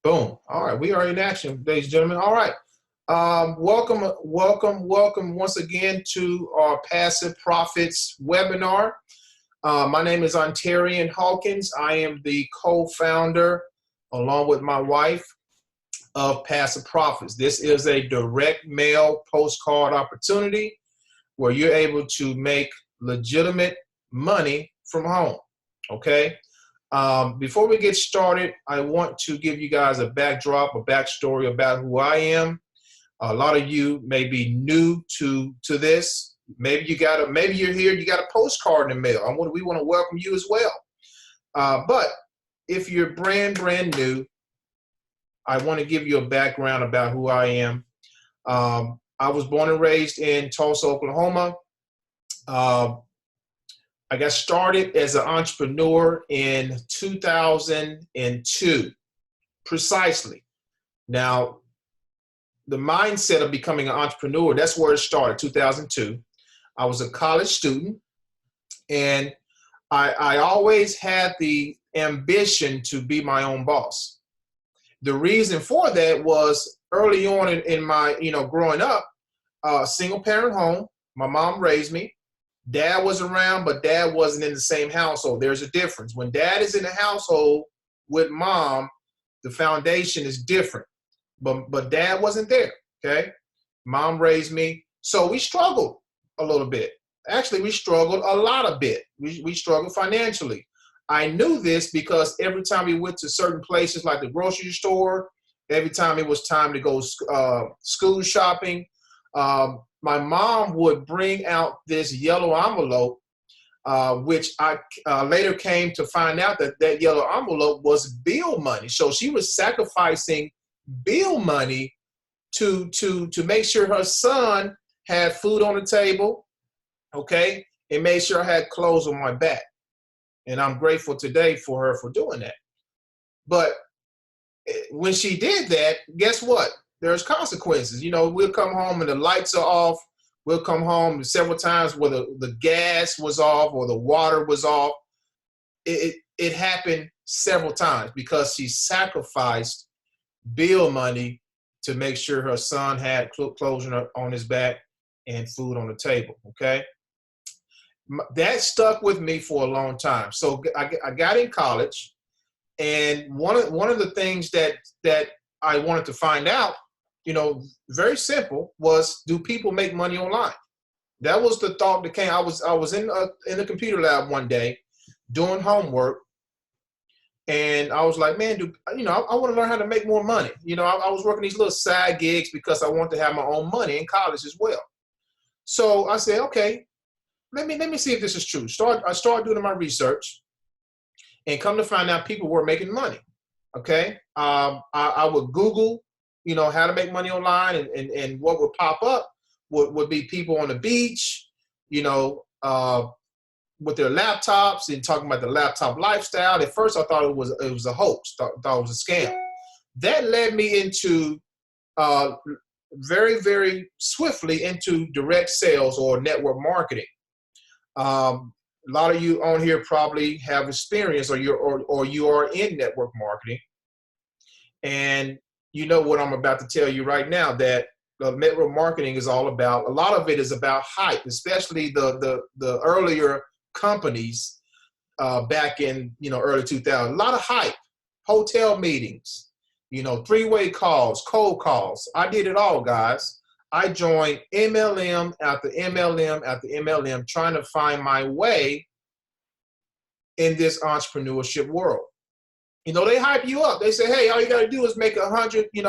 Boom. All right, we are in action, ladies and gentlemen. All right. Welcome once again to our Passive Profits webinar. My name is Ontarian Hawkins. I am the co-founder, along with my wife, of Passive Profits. This is a direct mail postcard opportunity where you're able to make legitimate money from home. Okay. Before we get started, I want to give you guys a backdrop, a backstory about who I am. A lot of you may be new to this. Maybe you're here, you got a postcard in the mail. We want to welcome you as well. But if you're brand new, I want to give you a background about who I am. I was born and raised in Tulsa, Oklahoma. I got started as an entrepreneur in 2002, precisely. Now, the mindset of becoming an entrepreneur, that's where it started, 2002. I was a college student, and I always had the ambition to be my own boss. The reason for that was early on in my, growing up, single parent home. My mom raised me. Dad was around, but dad wasn't in the same household. There's a difference. When dad is in the household with mom, the foundation is different. But dad wasn't there, okay? Mom raised me. So we struggled a little bit. Actually, we struggled a lot of bit. We struggled financially. I knew this because every time we went to certain places like the grocery store, every time it was time to go school shopping, my mom would bring out this yellow envelope, which I later came to find out that yellow envelope was bill money. So she was sacrificing bill money to make sure her son had food on the table, okay, and made sure I had clothes on my back. And I'm grateful today for her for doing that. But when she did that, guess what? There's consequences. We'll come home and the lights are off. We'll come home several times where the gas was off or the water was off. It happened several times because she sacrificed bill money to make sure her son had clothes on his back and food on the table, okay? That stuck with me for a long time. So I got in college, and one of the things that I wanted to find out, very simple, was, do people make money online? That was the thought that came. I was in the computer lab one day doing homework, and I was like, man, I want to learn how to make more money. I was working these little side gigs because I want to have my own money in college as well. So I said, okay, let me see if this is true. I started doing my research, and come to find out people were making money. Okay, I would Google, how to make money online, and what would pop up would be people on the beach, with their laptops and talking about the laptop lifestyle. At first, I thought it was a hoax, thought it was a scam. That led me into very, very swiftly into direct sales or network marketing. A lot of you on here probably have experience, or you are in network marketing, and you know what I'm about to tell you right now, that network marketing is all about, a lot of it is about hype, especially the earlier companies back in early 2000. A lot of hype, hotel meetings, three-way calls, cold calls. I did it all, guys. I joined MLM after MLM after MLM, trying to find my way in this entrepreneurship world. They hype you up. They say, hey, all you got to do is make 100, get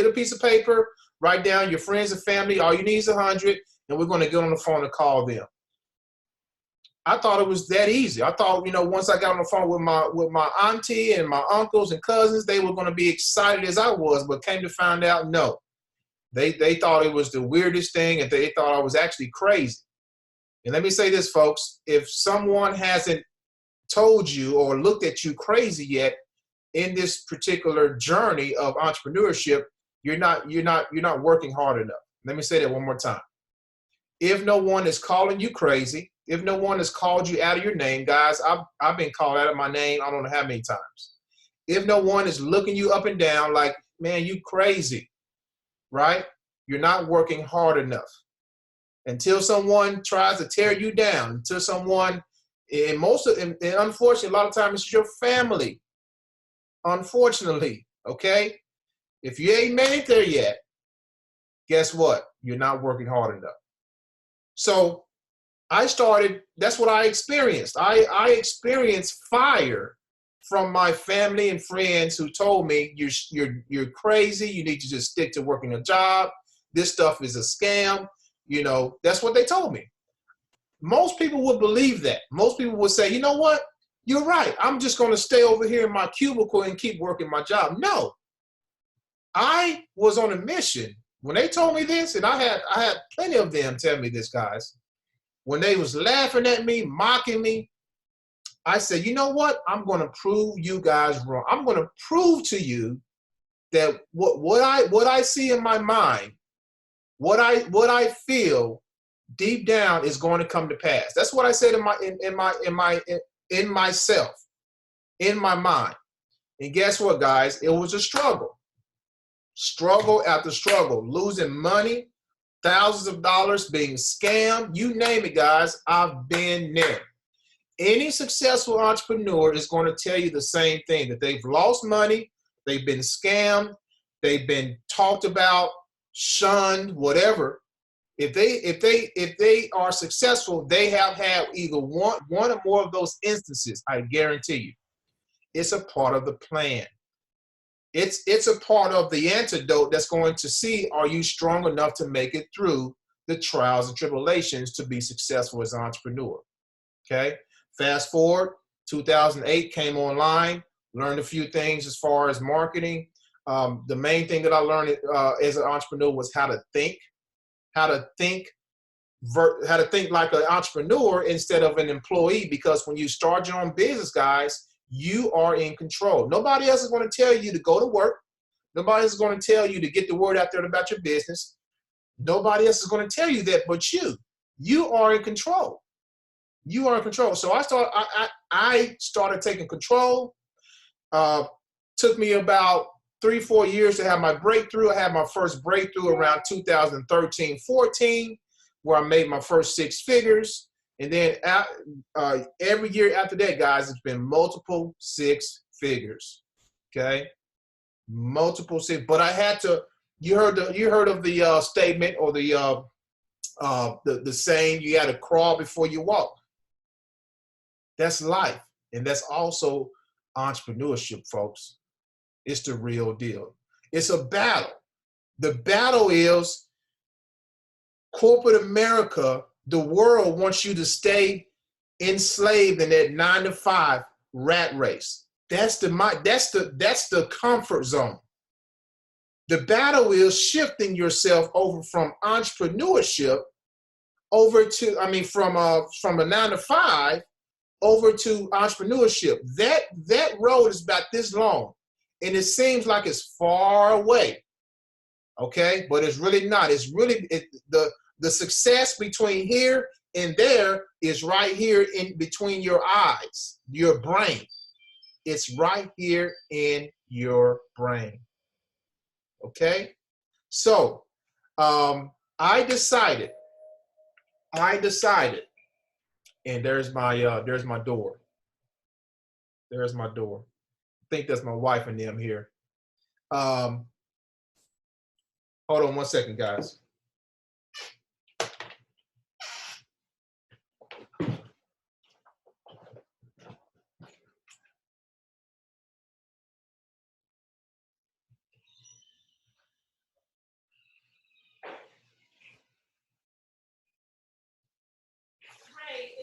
a piece of paper, write down your friends and family. All you need is 100, and we're going to get on the phone and call them. I thought it was that easy. I thought, once I got on the phone with my auntie and my uncles and cousins, they were going to be excited as I was, but came to find out, no. They thought it was the weirdest thing, and they thought I was actually crazy. And let me say this, folks, if someone hasn't told you or looked at you crazy yet in this particular journey of entrepreneurship, you're not working hard enough. Let me say that one more time. If no one is calling you crazy, if no one has called you out of your name, guys, I've been called out of my name I don't know how many times. if no one is looking you up and down like, man, you crazy, right? You're not working hard enough. Until someone tries to tear you down, until someone, and unfortunately, a lot of times it's your family, unfortunately, okay? If you ain't made it there yet, guess what? You're not working hard enough. So that's what I experienced. I experienced fire from my family and friends who told me, you're crazy, you need to just stick to working a job, this stuff is a scam. You know, that's what they told me. Most people would believe that. Most people would say, you know what? You're right. I'm just going to stay over here in my cubicle and keep working my job. No, I was on a mission. When they told me this, and I had plenty of them tell me this, guys, when they was laughing at me, mocking me, I said, you know what? I'm going to prove you guys wrong. I'm going to prove to you that what I see in my mind, what I feel deep down is going to come to pass. That's what I said in myself, in my mind. And guess what, guys? It was a struggle after struggle, losing money, thousands of dollars, being scammed, you name it, guys. I've been there. Any successful entrepreneur is going to tell you the same thing, that they've lost money, they've been scammed, they've been talked about, shunned, whatever. If they are successful, they have had either one or more of those instances. I guarantee you, it's a part of the plan. It's a part of the antidote that's going to see, are you strong enough to make it through the trials and tribulations to be successful as an entrepreneur? Okay. Fast forward, 2008 came online, learned a few things as far as marketing. The main thing that I learned as an entrepreneur was how to think like an entrepreneur instead of an employee. Because when you start your own business, guys, you are in control. Nobody else is going to tell you to go to work. Nobody else is going to tell you to get the word out there about your business. Nobody else is going to tell you that but you. You are in control. You are in control. So I started taking control. Took me about 3-4 years to have my breakthrough. I had my first breakthrough around 2013-14, where I made my first 6 figures. And then every year after that, guys, it's been multiple 6 figures. Okay, multiple 6. But I had to. You heard of the statement or the saying, you got to crawl before you walk. That's life, and that's also entrepreneurship, folks. It's the real deal. It's a battle. The battle is corporate America. The world wants you to stay enslaved in that 9-to-5 rat race. That's the comfort zone. The battle is shifting yourself over from entrepreneurship over to, from a 9-to-5 over to entrepreneurship. That road is about this long, and it seems like it's far away. Okay, but it's really not. It's really the success between here and there is right here in between your eyes, your brain. It's right here in your brain. Okay, so I decided, and there's my door. There's my door. I think that's my wife and them here. Hold on one second, guys.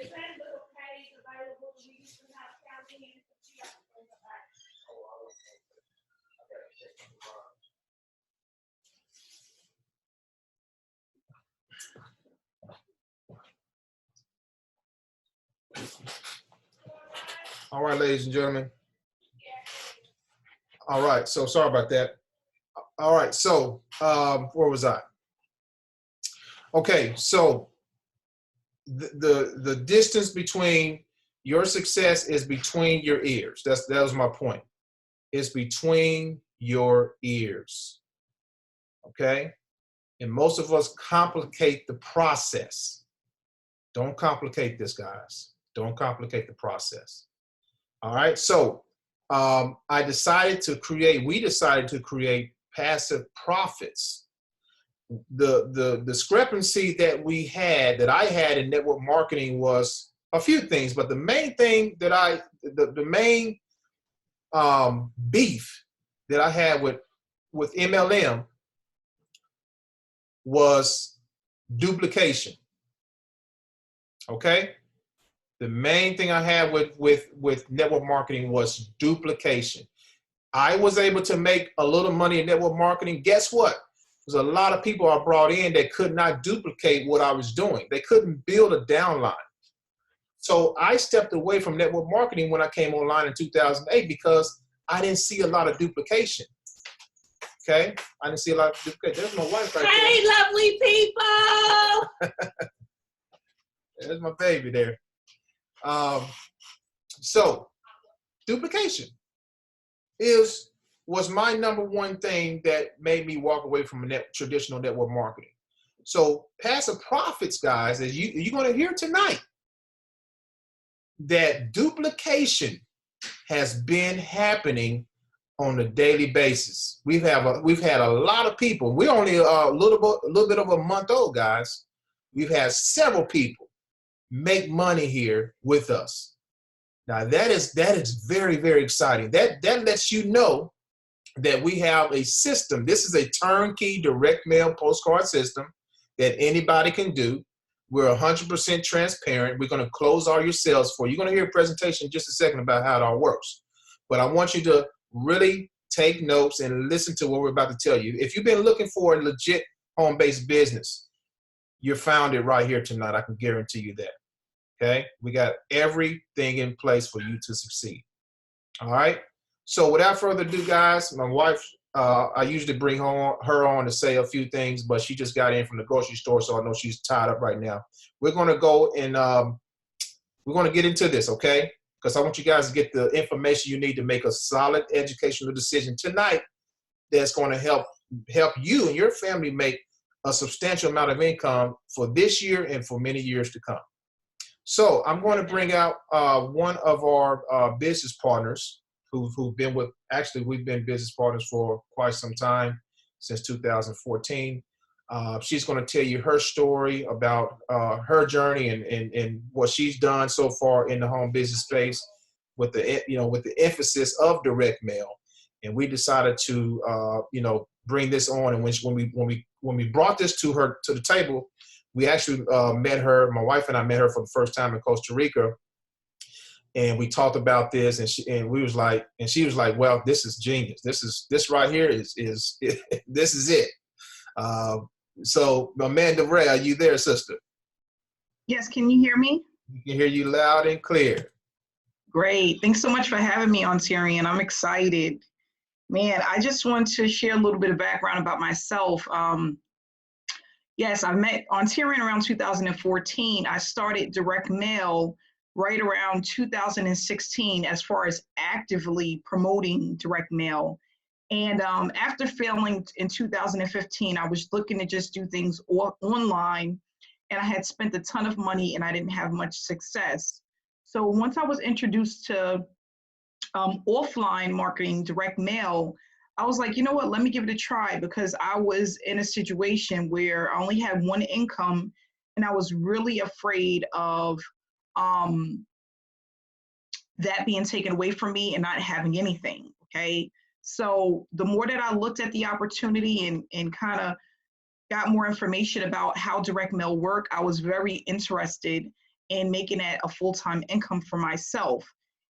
Is that little page available? We used to have counting. All right, ladies and gentlemen. All right, so sorry about that. All right, so where was I? Okay, so the distance between your success is between your ears. That was my point. is between your ears. Okay? And most of us complicate the process. Don't complicate this, guys. Don't complicate the process. All right. So we decided to create passive profits. The discrepancy that I had in network marketing was a few things, but the main thing that the main beef that I had with MLM was duplication. Okay. The main thing I had with network marketing was duplication. I was able to make a little money in network marketing. Guess what? There's a lot of people I brought in that could not duplicate what I was doing. They couldn't build a downline. So I stepped away from network marketing when I came online in 2008 because I didn't see a lot of duplication. Okay? I didn't see a lot of duplication. There's my wife right there. Hey, lovely people! There's my baby there. So duplication was my number one thing that made me walk away from traditional network marketing. So passive profits, guys, as you're going to hear tonight, that duplication has been happening on a daily basis. We've had a lot of people. We're only a little bit of a month old, guys. We've had several people make money here with us. Now that is very, very exciting. That lets you know that we have a system. This is a turnkey direct mail postcard system that anybody can do. We're 100% transparent. We're going to close all your sales for you. You're going to hear a presentation in just a second about how it all works. But I want you to really take notes and listen to what we're about to tell you. If you've been looking for a legit home-based business, you found it right here tonight. I can guarantee you that. Okay? We got everything in place for you to succeed. All right? So without further ado, guys, my wife, I usually bring her on to say a few things, but she just got in from the grocery store, so I know she's tied up right now. We're going to go and we're going to get into this, okay? Because I want you guys to get the information you need to make a solid educational decision tonight that's going to help you and your family make a substantial amount of income for this year and for many years to come. So I'm going to bring out one of our business partners who've been we've been business partners for quite some time, since 2014. She's going to tell you her story about her journey and what she's done so far in the home business space with the emphasis of direct mail. And we decided to bring this on. And when we brought this to the table, we actually met her. My wife and I met her for the first time in Costa Rica. And we talked about this, and she was like, well, this is genius. This right here is this is it. So Amanda Ray, are you there, sister? Yes, can you hear me? We can hear you loud and clear. Great. Thanks so much for having me on, Tyrion. I'm excited. Man, I just want to share a little bit of background about myself. Yes, I met on Tyrion around 2014. I started direct mail right around 2016 as far as actively promoting direct mail. And after failing in 2015, I was looking to just do things online, and I had spent a ton of money and I didn't have much success. So once I was introduced to offline marketing, direct mail, I was like, you know what, let me give it a try, because I was in a situation where I only had one income and I was really afraid of that being taken away from me and not having anything, okay? So the more that I looked at the opportunity and kind of got more information about how direct mail worked, I was very interested in making that a full-time income for myself.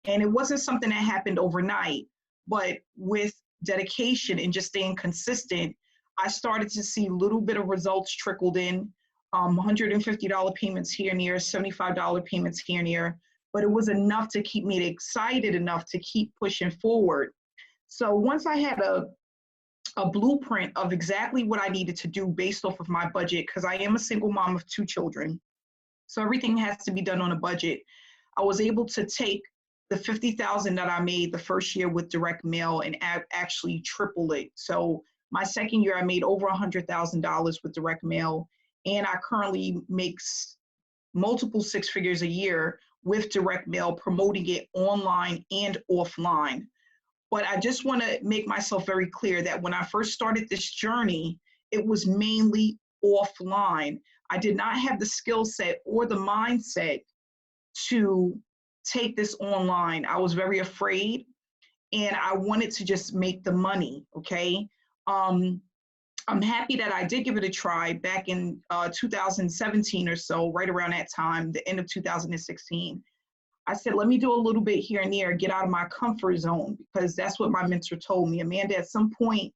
And it wasn't something that happened overnight, but with dedication and just staying consistent, I started to see a little bit of results trickled in, $150 payments here and there, $75 payments here and there, but it was enough to keep me excited enough to keep pushing forward. So once I had a blueprint of exactly what I needed to do based off of my budget, because I am a single mom of 2 children, so everything has to be done on a budget, I was able to take the 50,000 that I made the first year with direct mail and actually triple it. So my second year, I made over $100,000 with direct mail, and I currently make multiple six figures a year with direct mail, promoting it online and offline. But I just want to make myself very clear that when I first started this journey, it was mainly offline. I did not have the skill set or the mindset to take this online. I was very afraid, and I wanted to just make the money, okay? I'm happy that I did give it a try back in 2017 or so, right around that time, the end of 2016. I said, let me do a little bit here and there, get out of my comfort zone, because that's what my mentor told me. Amanda, at some point,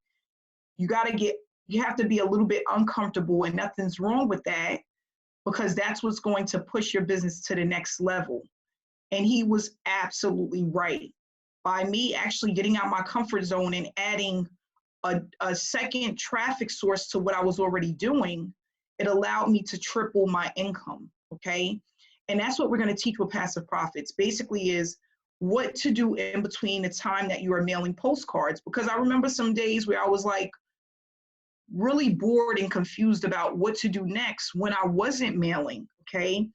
you have to be a little bit uncomfortable, and nothing's wrong with that, because that's what's going to push your business to the next level. And he was absolutely right. By me actually getting out my comfort zone and adding a second traffic source to what I was already doing, it allowed me to triple my income, okay? And that's what we're gonna teach with Passive Profits. Basically is what to do in between the time that you are mailing postcards. Because I remember some days where I was like really bored and confused about what to do next when I wasn't mailing, okay?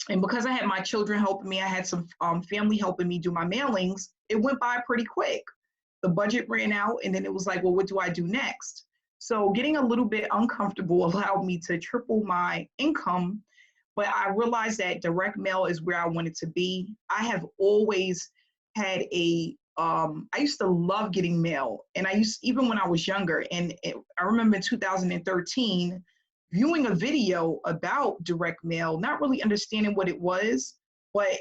And because I had my children helping me, I had some family helping me do my mailings, it went by pretty quick. The budget ran out, and then it was like, well, what do I do next? So getting a little bit uncomfortable allowed me to triple my income, but I realized that direct mail is where I wanted to be. I have always had I used to love getting mail, and even when I was younger, and I remember in 2013, viewing a video about direct mail, not really understanding what it was, but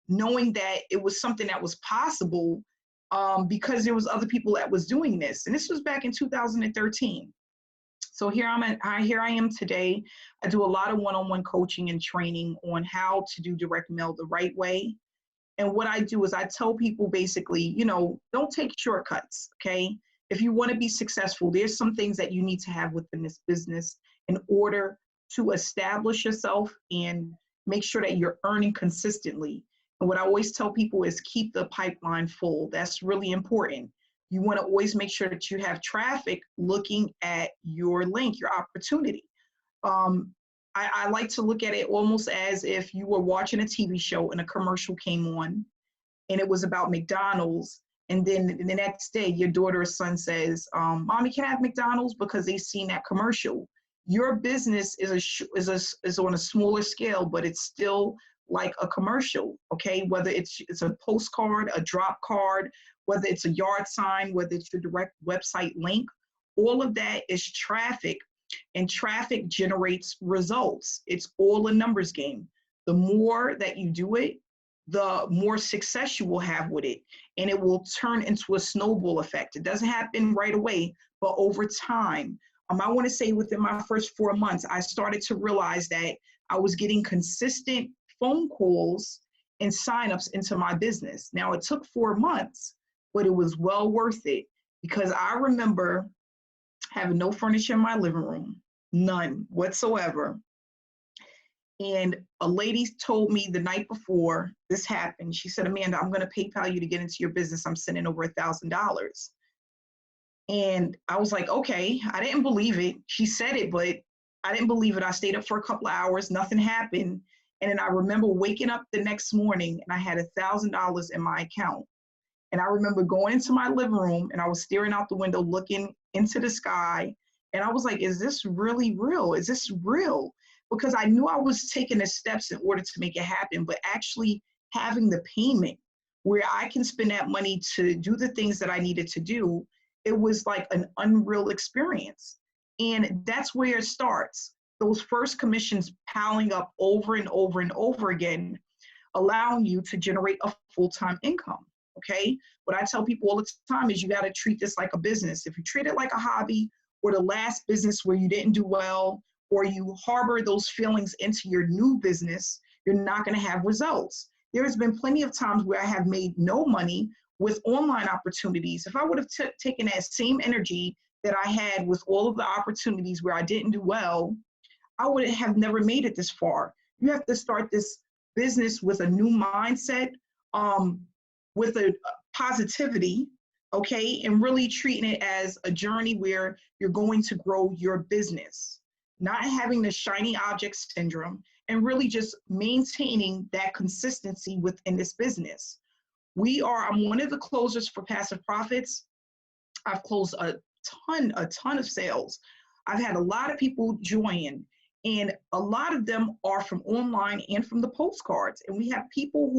knowing that it was something that was possible, because there was other people that was doing this. And this was back in 2013. So here I am today. I do a lot of one-on-one coaching and training on how to do direct mail the right way. And what I do is I tell people basically, don't take shortcuts, okay? If you want to be successful, there's some things that you need to have within this business in order to establish yourself and make sure that you're earning consistently. And what I always tell people is keep the pipeline full. That's really important. You want to always make sure that you have traffic looking at your link, your opportunity. I like to look at it almost as if you were watching a TV show and a commercial came on and it was about McDonald's. And then the next day, your daughter or son says, Mommy, can I have McDonald's? Because they've seen that commercial. Your business is on a smaller scale, but it's still like a commercial, okay? Whether it's a postcard, a drop card, whether it's a yard sign, whether it's your direct website link, all of that is traffic, and traffic generates results. It's all a numbers game. The more that you do it, the more success you will have with it, and it will turn into a snowball effect. It doesn't happen right away, but over time. I want to say within my first 4 months, I started to realize that I was getting consistent phone calls and signups into my business. Now, it took 4 months, but it was well worth it, because I remember having no furniture in my living room, none whatsoever. And a lady told me the night before this happened, she said, Amanda, I'm going to PayPal you to get into your business. I'm sending over $1,000. And I was like, okay, I didn't believe it. She said it, but I didn't believe it. I stayed up for a couple of hours, nothing happened. And then I remember waking up the next morning and I had $1,000 in my account. And I remember going into my living room and I was staring out the window, looking into the sky. And I was like, is this really real? Is this real? Because I knew I was taking the steps in order to make it happen, but actually having the payment where I can spend that money to do the things that I needed to do, it was like an unreal experience. And that's where it starts. Those first commissions piling up over and over and over again, allowing you to generate a full-time income, okay? What I tell people all the time is you gotta treat this like a business. If you treat it like a hobby, or the last business where you didn't do well, or you harbor those feelings into your new business, you're not gonna have results. There's been plenty of times where I have made no money with online opportunities. If I would have taken that same energy that I had with all of the opportunities where I didn't do well, I would have never made it this far. You have to start this business with a new mindset. with a positivity, okay, and really treating it as a journey where you're going to grow your business, not having the shiny object syndrome, and really just maintaining that consistency within this business. I'm one of the closers for Passive Profits. I've closed a ton of sales. I've had a lot of people join, and a lot of them are from online and from the postcards. And we have people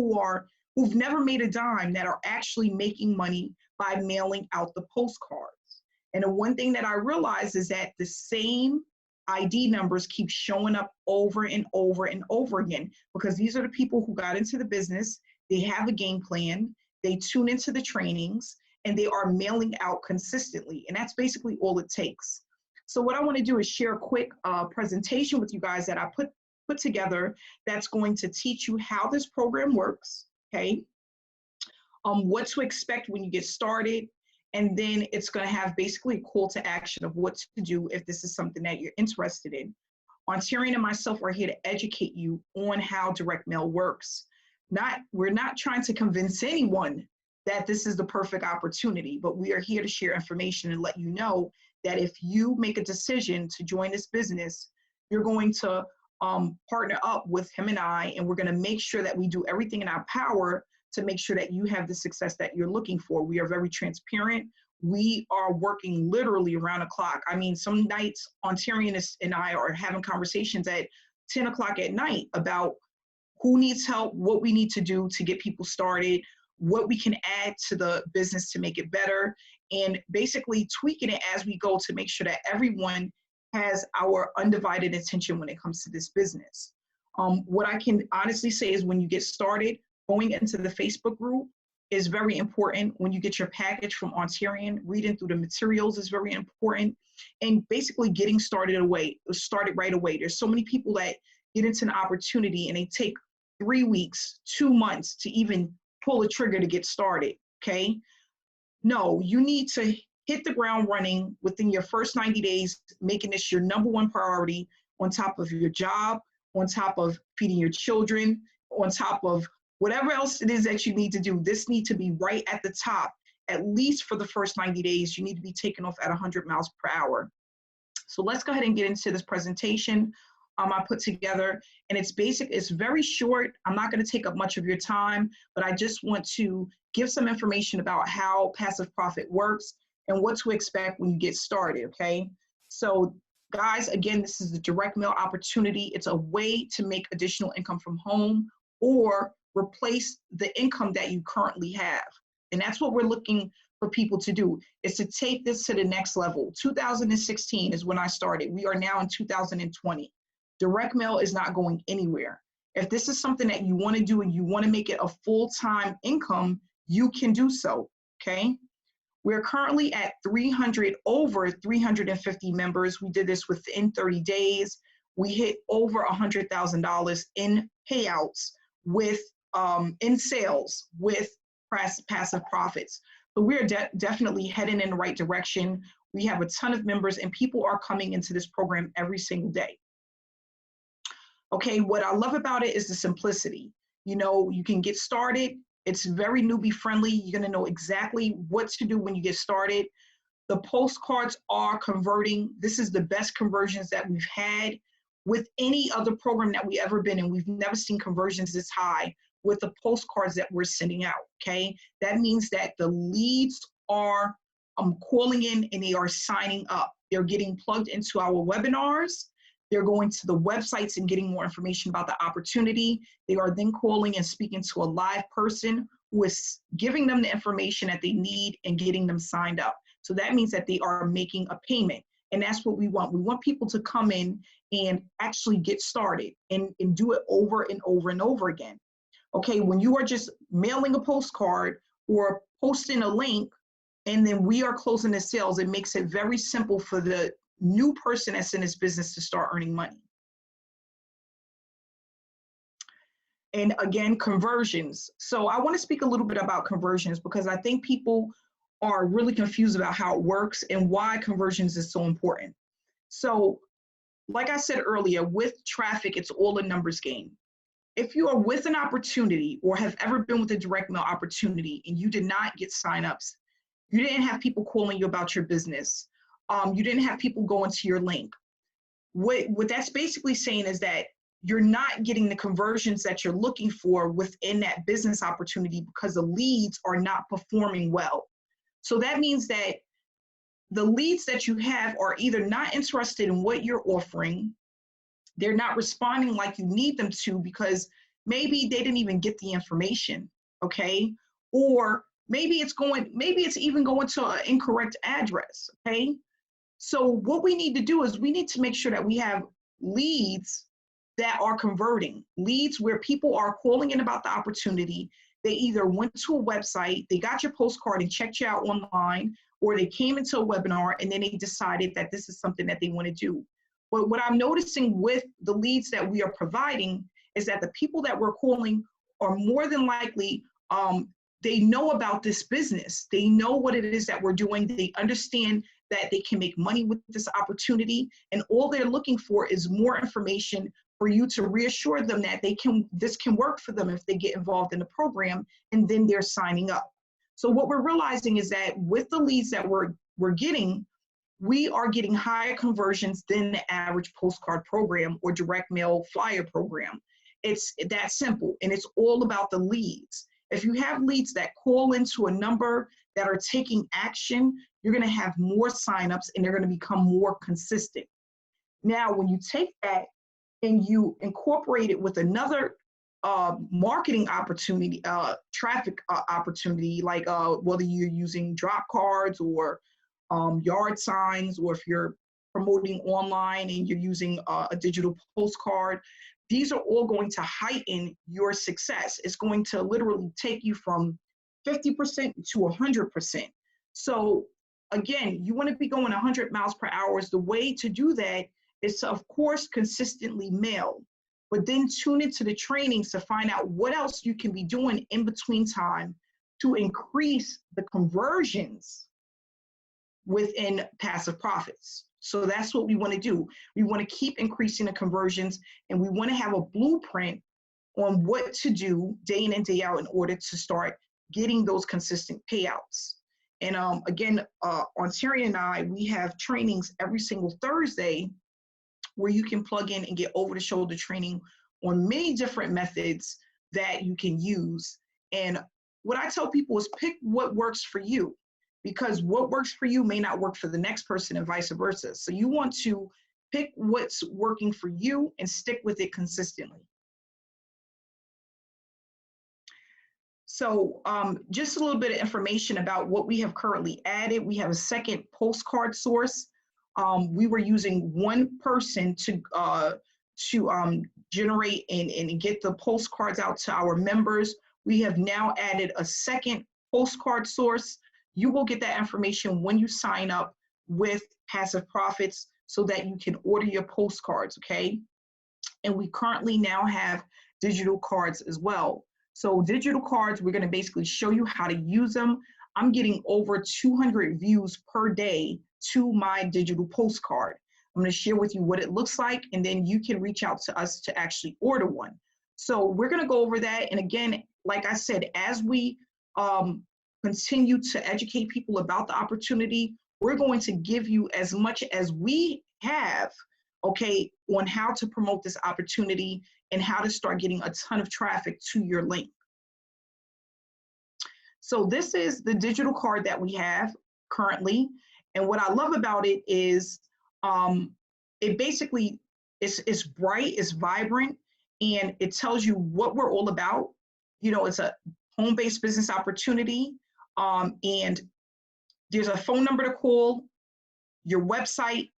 who've never made a dime that are actually making money by mailing out the postcards. And the one thing that I realize is that the same ID numbers keep showing up over and over and over again, because these are the people who got into the business. They have a game plan, they tune into the trainings, and they are mailing out consistently. And that's basically all it takes. So what I want to do is share a quick presentation with you guys that I put together that's going to teach you how this program works, okay? What to expect when you get started, and then it's going to have basically a call to action of what to do if this is something that you're interested in. Tyrion and myself are here to educate you on how direct mail works. We're not trying to convince anyone that this is the perfect opportunity, but we are here to share information and let you know that if you make a decision to join this business, you're going to partner up with him and I, and we're going to make sure that we do everything in our power to make sure that you have the success that you're looking for. We are very transparent. We are working literally around the clock. I mean, some nights Tyrion and I are having conversations at 10 o'clock at night about who needs help, what we need to do to get people started, what we can add to the business to make it better, and basically tweaking it as we go to make sure that everyone has our undivided attention when it comes to this business. What I can honestly say is when you get started, going into the Facebook group is very important. When you get your package from Tyrion, reading through the materials is very important, and basically getting started right away. There's so many people that get into an opportunity and they take 3 weeks, 2 months to even pull a trigger to get started, okay? No, you need to hit the ground running within your first 90 days, making this your number one priority on top of your job, on top of feeding your children, on top of whatever else it is that you need to do. This needs to be right at the top, at least for the first 90 days. You need to be taking off at 100 miles per hour. So let's go ahead and get into this presentation I put together, and it's basic, it's very short. I'm not going to take up much of your time, but I just want to give some information about how Passive Profit works and what to expect when you get started, okay? So guys, again, this is the direct mail opportunity. It's a way to make additional income from home or replace the income that you currently have. And that's what we're looking for people to do, is to take this to the next level. 2016 is when I started. We are now in 2020. Direct mail is not going anywhere. If this is something that you want to do and you want to make it a full-time income, you can do so, okay? We're currently at over 350 members. We did this within 30 days. We hit over $100,000 in payouts with in sales with Passive Profits. So we're definitely heading in the right direction. We have a ton of members and people are coming into this program every single day. Okay, what I love about it is the simplicity. You know, you can get started. It's very newbie friendly. You're gonna know exactly what to do when you get started. The postcards are converting. This is the best conversions that we've had with any other program that we've ever been in. We've never seen conversions this high with the postcards that we're sending out, okay? That means that the leads are calling in and they are signing up. They're getting plugged into our webinars. They're going to the websites and getting more information about the opportunity. They are then calling and speaking to a live person who is giving them the information that they need and getting them signed up. So that means that they are making a payment. And that's what we want. We want people to come in and actually get started and do it over and over and over again. Okay, when you are just mailing a postcard or posting a link and then we are closing the sales, it makes it very simple for the new person that's in this business to start earning money. And again, conversions. So I want to speak a little bit about conversions because I think people are really confused about how it works and why conversions is so important. So like I said earlier, with traffic, it's all a numbers game. if you are with an opportunity or have ever been with a direct mail opportunity and you did not get signups, you didn't have people calling you about your business, you didn't have people going to your link. What that's basically saying is that you're not getting the conversions that you're looking for within that business opportunity because the leads are not performing well. So that means that the leads that you have are either not interested in what you're offering, they're not responding like you need them to because maybe they didn't even get the information, okay? Or maybe it's even going to an incorrect address, okay? So what we need to do is we need to make sure that we have leads that are converting, leads where people are calling in about the opportunity. They either went to a website, they got your postcard and checked you out online, or they came into a webinar and then they decided that this is something that they want to do. But what I'm noticing with the leads that we are providing is that the people that we're calling are more than likely, they know about this business. They know what it is that we're doing. They understand that they can make money with this opportunity. And all they're looking for is more information for you to reassure them that this can work for them if they get involved in the program, and then they're signing up. So what we're realizing is that with the leads that we're getting, we are getting higher conversions than the average postcard program or direct mail flyer program. It's that simple, and it's all about the leads. If you have leads that call into a number that are taking action, you're going to have more signups and they're going to become more consistent. Now, when you take that and you incorporate it with another marketing opportunity, traffic opportunity, like whether you're using drop cards or yard signs, or if you're promoting online and you're using a digital postcard, these are all going to heighten your success. It's going to literally take you from 50% to 100%. So again, you want to be going 100 miles per hour. The way to do that is to, of course, consistently mail, but then tune into the trainings to find out what else you can be doing in between time to increase the conversions within passive profits. So that's what we want to do. We want to keep increasing the conversions, and we want to have a blueprint on what to do day in and day out in order to start getting those consistent payouts. And again, on Terry and I, we have trainings every single Thursday where you can plug in and get over-the-shoulder training on many different methods that you can use. And what I tell people is pick what works for you, because what works for you may not work for the next person and vice versa. So you want to pick what's working for you and stick with it consistently. So just a little bit of information about what we have currently added. We have a second postcard source. We were using one person to generate and get the postcards out to our members. We have now added a second postcard source. You will get that information when you sign up with Passive Profits so that you can order your postcards, okay? And we currently now have digital cards as well. So digital cards, we're going to basically show you how to use them. I'm getting over 200 views per day to my digital postcard. I'm going to share with you what it looks like, and then you can reach out to us to actually order one. So we're going to go over that. And again, like I said, as we continue to educate people about the opportunity, we're going to give you as much as we have, okay, on how to promote this opportunity and how to start getting a ton of traffic to your link. So this is the digital card that we have currently. And what I love about it is it basically is bright, it's vibrant, and it tells you what we're all about. You know, it's a home-based business opportunity. And there's a phone number to call, your website,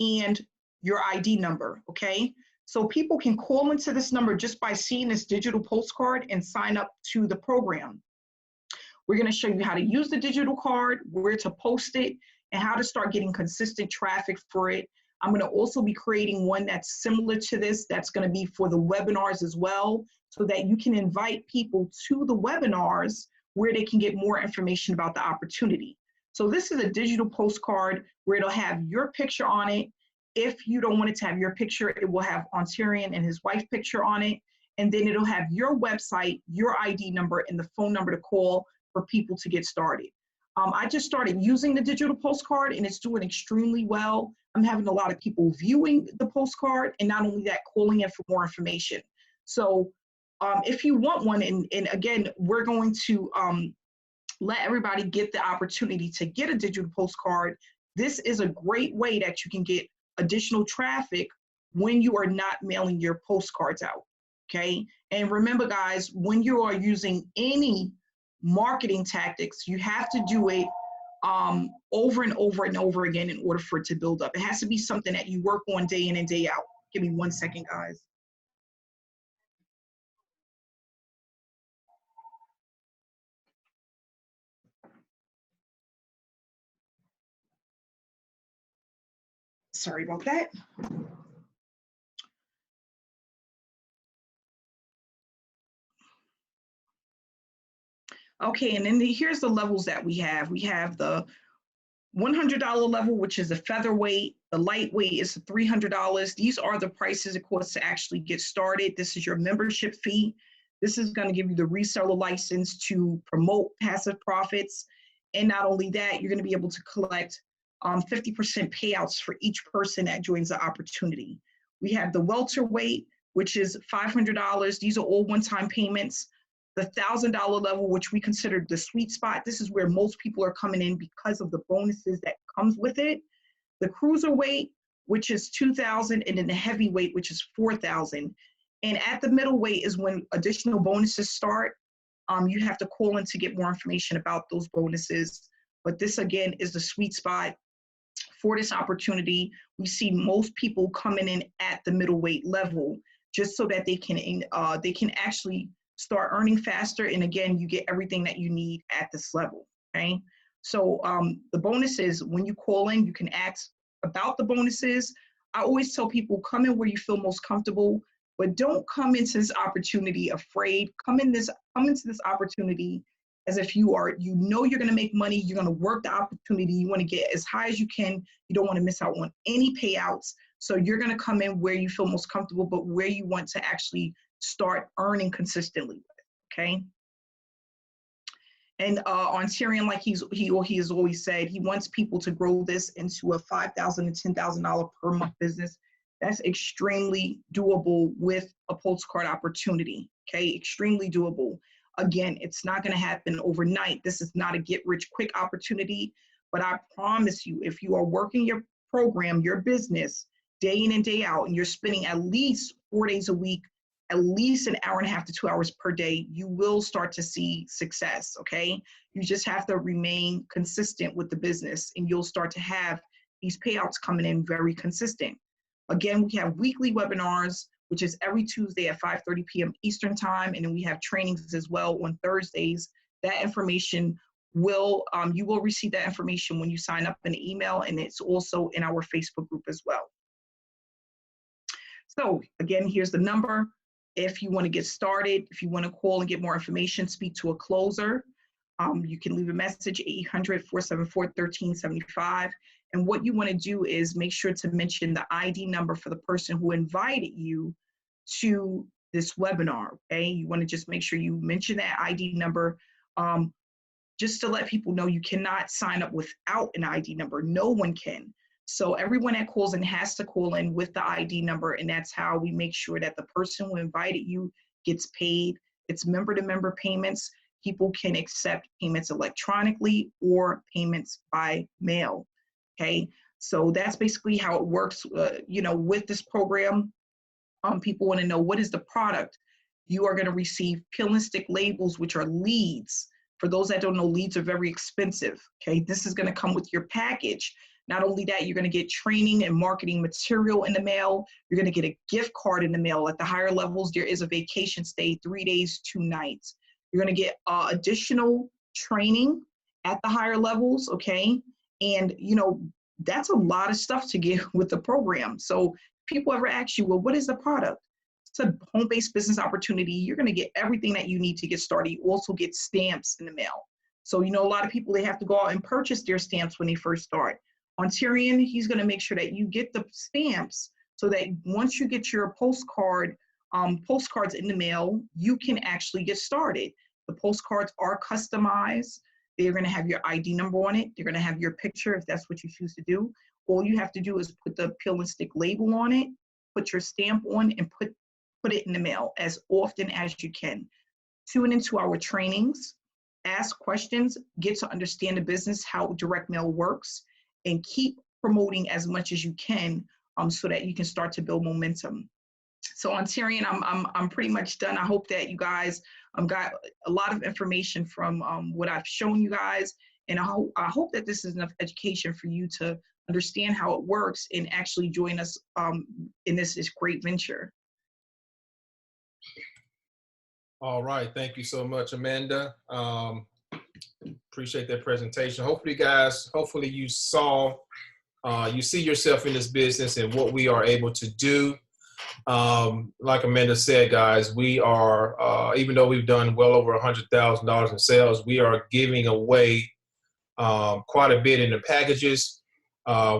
and your ID number, okay? So people can call into this number just by seeing this digital postcard and sign up to the program. We're gonna show you how to use the digital card, where to post it, and how to start getting consistent traffic for it. I'm gonna also be creating one that's similar to this, that's gonna be for the webinars as well, so that you can invite people to the webinars where they can get more information about the opportunity. So this is a digital postcard where it'll have your picture on it. If you don't want it to have your picture, it will have Ontarian and his wife picture on it. and then it'll have your website, your ID number, and the phone number to call for people to get started. I just started using the digital postcard, and it's doing extremely well. I'm having a lot of people viewing the postcard, and not only that, calling in for more information. So if you want one, and again, we're going to let everybody get the opportunity to get a digital postcard. This is a great way that you can get additional traffic when you are not mailing your postcards out, okay? And remember, guys, when you are using any marketing tactics, you have to do it over and over and over again in order for it to build up. It has to be something that you work on day in and day out. Give me 1 second, guys. Sorry about that. Okay, and then here's the levels that we have. We have the $100 level, which is a featherweight. The lightweight is $300. These are the prices it costs to actually get started. This is your membership fee. This is going to give you the reseller license to promote passive profits. And not only that, you're going to be able to collect 50% payouts for each person that joins the opportunity. We have the welterweight, which is $500. These are all one-time payments. The $1,000 level, which we consider the sweet spot. This is where most people are coming in because of the bonuses that comes with it. The cruiserweight, which is $2,000, and then the heavyweight, which is $4,000. And at the middleweight is when additional bonuses start. You have to call in to get more information about those bonuses. But this, again, is the sweet spot for this opportunity. We see most people coming in at the middleweight level just so that they can actually start earning faster. And again, you get everything that you need at this level, okay? So the bonuses, when you call in, you can ask about the bonuses. I always tell people, come in where you feel most comfortable, but don't come into this opportunity afraid. Come into this opportunity as if you know you're gonna make money, you're gonna work the opportunity, you wanna get as high as you can, you don't wanna miss out on any payouts. So you're gonna come in where you feel most comfortable, but where you want to actually start earning consistently, okay? And on Tyrion, like he has always said, he wants people to grow this into a $5,000 to $10,000 per month business. That's extremely doable with a postcard opportunity, okay? Extremely doable. Again, it's not gonna happen overnight. This is not a get-rich-quick opportunity, but I promise you, if you are working your program, your business, day in and day out, and you're spending at least 4 days a week, at least an hour and a half to 2 hours per day, you will start to see success, okay? You just have to remain consistent with the business, and you'll start to have these payouts coming in very consistent. Again, we have weekly webinars, which is every Tuesday at 5:30 p.m. Eastern time, and then we have trainings as well on Thursdays. That information will, you will receive that information when you sign up in the email, and it's also in our Facebook group as well. So again, here's the number. If you want to get started, if you want to call and get more information, speak to a closer. You can leave a message, 800-474-1375. And what you want to do is make sure to mention the ID number for the person who invited you to this webinar, okay? You want to just make sure you mention that ID number just to let people know you cannot sign up without an ID number. No one can. So everyone that calls in has to call in with the ID number, and that's how we make sure that the person who invited you gets paid. It's member-to-member payments. People can accept payments electronically or payments by mail, okay? So that's basically how it works, you know, with this program. People want to know, what is the product? You are going to receive peel and stick labels, which are leads. For those that don't know, leads are very expensive, okay? This is going to come with your package. Not only that, you're going to get training and marketing material in the mail. You're going to get a gift card in the mail. At the higher levels, there is a vacation stay, 3 days, 2 nights. You're going to get additional training at the higher levels, okay? And, you know, that's a lot of stuff to get with the program. So people ever ask you, well, what is the product? It's a home-based business opportunity. You're going to get everything that you need to get started. You also get stamps in the mail. So, you know, a lot of people, they have to go out and purchase their stamps when they first start. On Tyrion, he's going to make sure that you get the stamps so that once you get your postcard postcards in the mail, you can actually get started. The postcards are customized. They're going to have your ID number on it. They're going to have your picture if that's what you choose to do. All you have to do is put the peel and stick label on it, put your stamp on, and put it in the mail as often as you can. Tune into our trainings, ask questions, get to understand the business, how direct mail works, and keep promoting as much as you can so that you can start to build momentum. So on Tyrion, I'm pretty much done. I hope that you guys got a lot of information from what I've shown you guys, and I hope that this is enough education for you to understand how it works and actually join us in this great venture. All right, thank you so much, Amanda. Appreciate that presentation. Hopefully, guys, you saw, you see yourself in this business and what we are able to do. Like Amanda said, guys, we are, even though we've done well over $100,000 in sales, we are giving away quite a bit in the packages.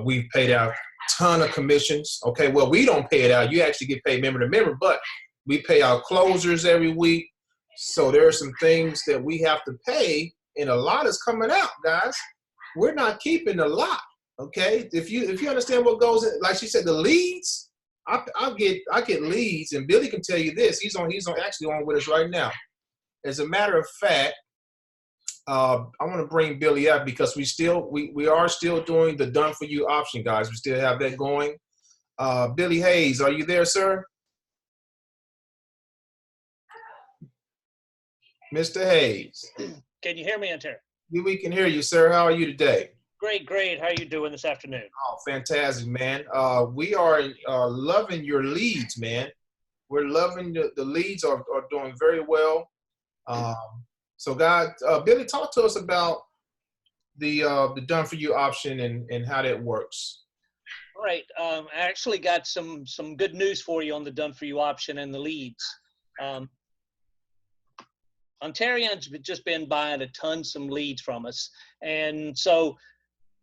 We've paid out a ton of commissions. Okay, well, we don't pay it out. You actually get paid member to member, but we pay our closers every week. So there are some things that we have to pay, and a lot is coming out, guys. We're not keeping a lot. Okay, if you understand what goes in, like she said, the leads. I get leads, and Billy can tell you this. He's actually on with us right now. As a matter of fact, I want to bring Billy up because we are still doing the done for you option, guys. We still have that going. Billy Hayes, are you there, sir? Mr. Hayes. Can you hear me, Anter? We can hear you, sir. How are you today? Great. How are you doing this afternoon? Oh, fantastic, man. We are loving your leads, man. We're loving the leads are doing very well. So, guys, Billy, talk to us about the done for you option and how that works. All right. I actually got some good news for you on the done for you option and the leads. Ontarians have just been buying some leads from us, and so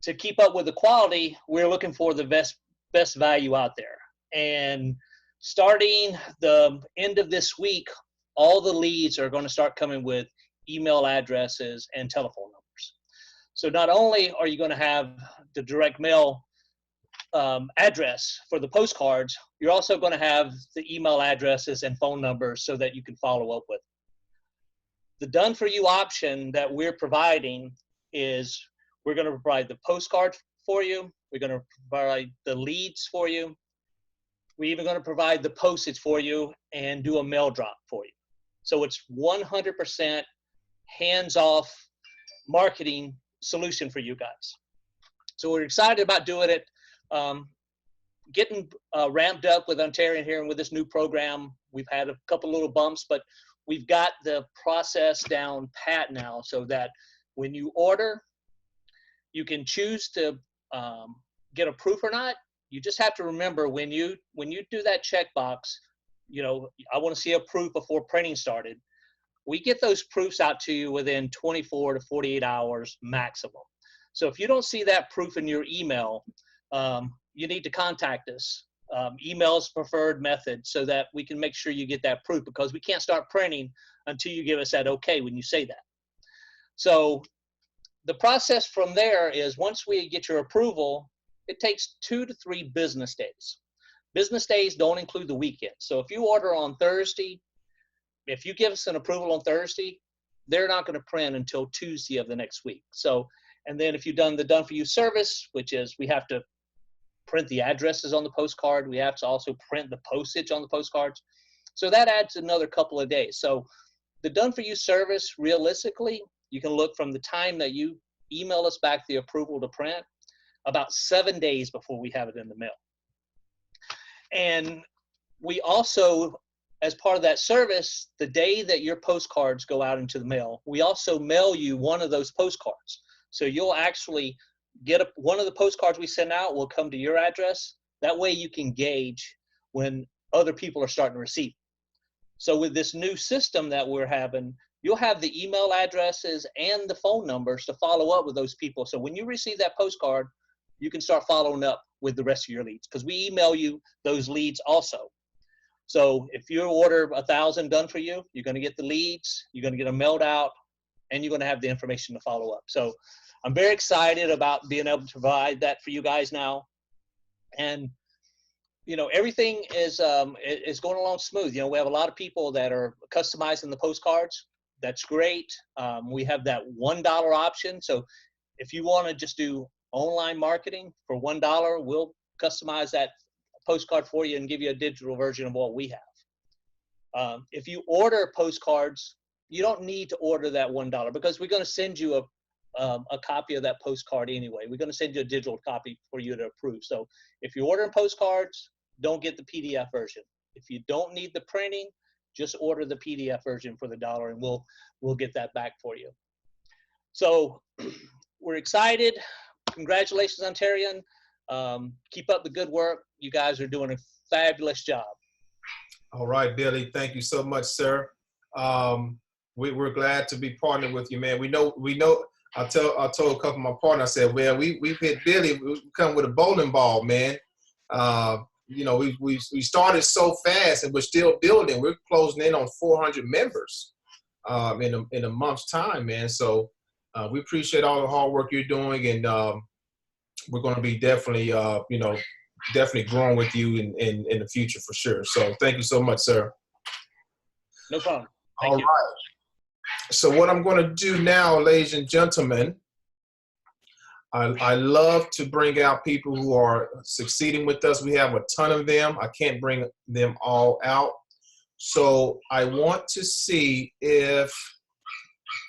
to keep up with the quality, we're looking for the best value out there. And starting the end of this week, all the leads are going to start coming with email addresses and telephone numbers. So not only are you going to have the direct mail address for the postcards, you're also going to have the email addresses and phone numbers so that you can follow up with. The done for you option that we're providing is we're going to provide the postcard for you. We're going to provide the leads for you. We're even going to provide the postage for you and do a mail drop for you. So it's 100% hands-off marketing solution for you guys. So we're excited about doing it, getting ramped up with Ontarian here and with this new program. We've had a couple little bumps, but we've got the process down pat now so that when you order, you can choose to get a proof or not. You just have to remember when you do that checkbox, I want to see a proof before printing started. We get those proofs out to you within 24 to 48 hours maximum. So if you don't see that proof in your email, you need to contact us. Email is preferred method so that we can make sure you get that proof, because we can't start printing until you give us that okay when you say that. So the process from there is once we get your approval, it takes 2 to 3 business days. Business days don't include the weekend. So if you order on Thursday, if you give us an approval on Thursday, they're not going to print until Tuesday of the next week. So, and then if you've done the done for you service, which is we have to print the addresses on the postcard, we have to also print the postage on the postcards. So that adds another couple of days. So the done for you service, realistically, you can look from the time that you email us back the approval to print, about 7 days before we have it in the mail. And we also, as part of that service, the day that your postcards go out into the mail, we also mail you one of those postcards. So you'll actually get one of the postcards we send out will come to your address. That way you can gauge when other people are starting to receive. So with this new system that we're having, you'll have the email addresses and the phone numbers to follow up with those people. So when you receive that postcard, you can start following up with the rest of your leads, because we email you those leads also. So if you order 1,000 done for you, you're going to get the leads, you're going to get them mailed out, and you're going to have the information to follow up. So I'm very excited about being able to provide that for you guys now. And, you know, everything is going along smooth. You know, we have a lot of people that are customizing the postcards. That's great. We have that $1 option. So if you want to just do online marketing for $1, we'll customize that postcard for you and give you a digital version of what we have. If you order postcards, you don't need to order that $1 because we're going to send you a copy of that postcard anyway. We're going to send you a digital copy for you to approve. So if you're ordering postcards, don't get the PDF version. If you don't need the printing, just order the PDF version for the $1 and we'll get that back for you. So we're excited. Congratulations, Ontarian. Keep up the good work. You guys are doing a fabulous job. All right, Billy. Thank you so much, sir. We're glad to be partnered with you, man. We know. I told a couple of my partners, I said, well, we've hit Billy. We come with a bowling ball, man. You know, we started so fast and we're still building. We're closing in on 400 members in a month's time, man. So we appreciate all the hard work you're doing, and we're going to be definitely, definitely growing with you in the future for sure. So thank you so much, sir. No problem. All right. So what I'm going to do now, ladies and gentlemen, I love to bring out people who are succeeding with us. We have a ton of them. I can't bring them all out. So I want to see if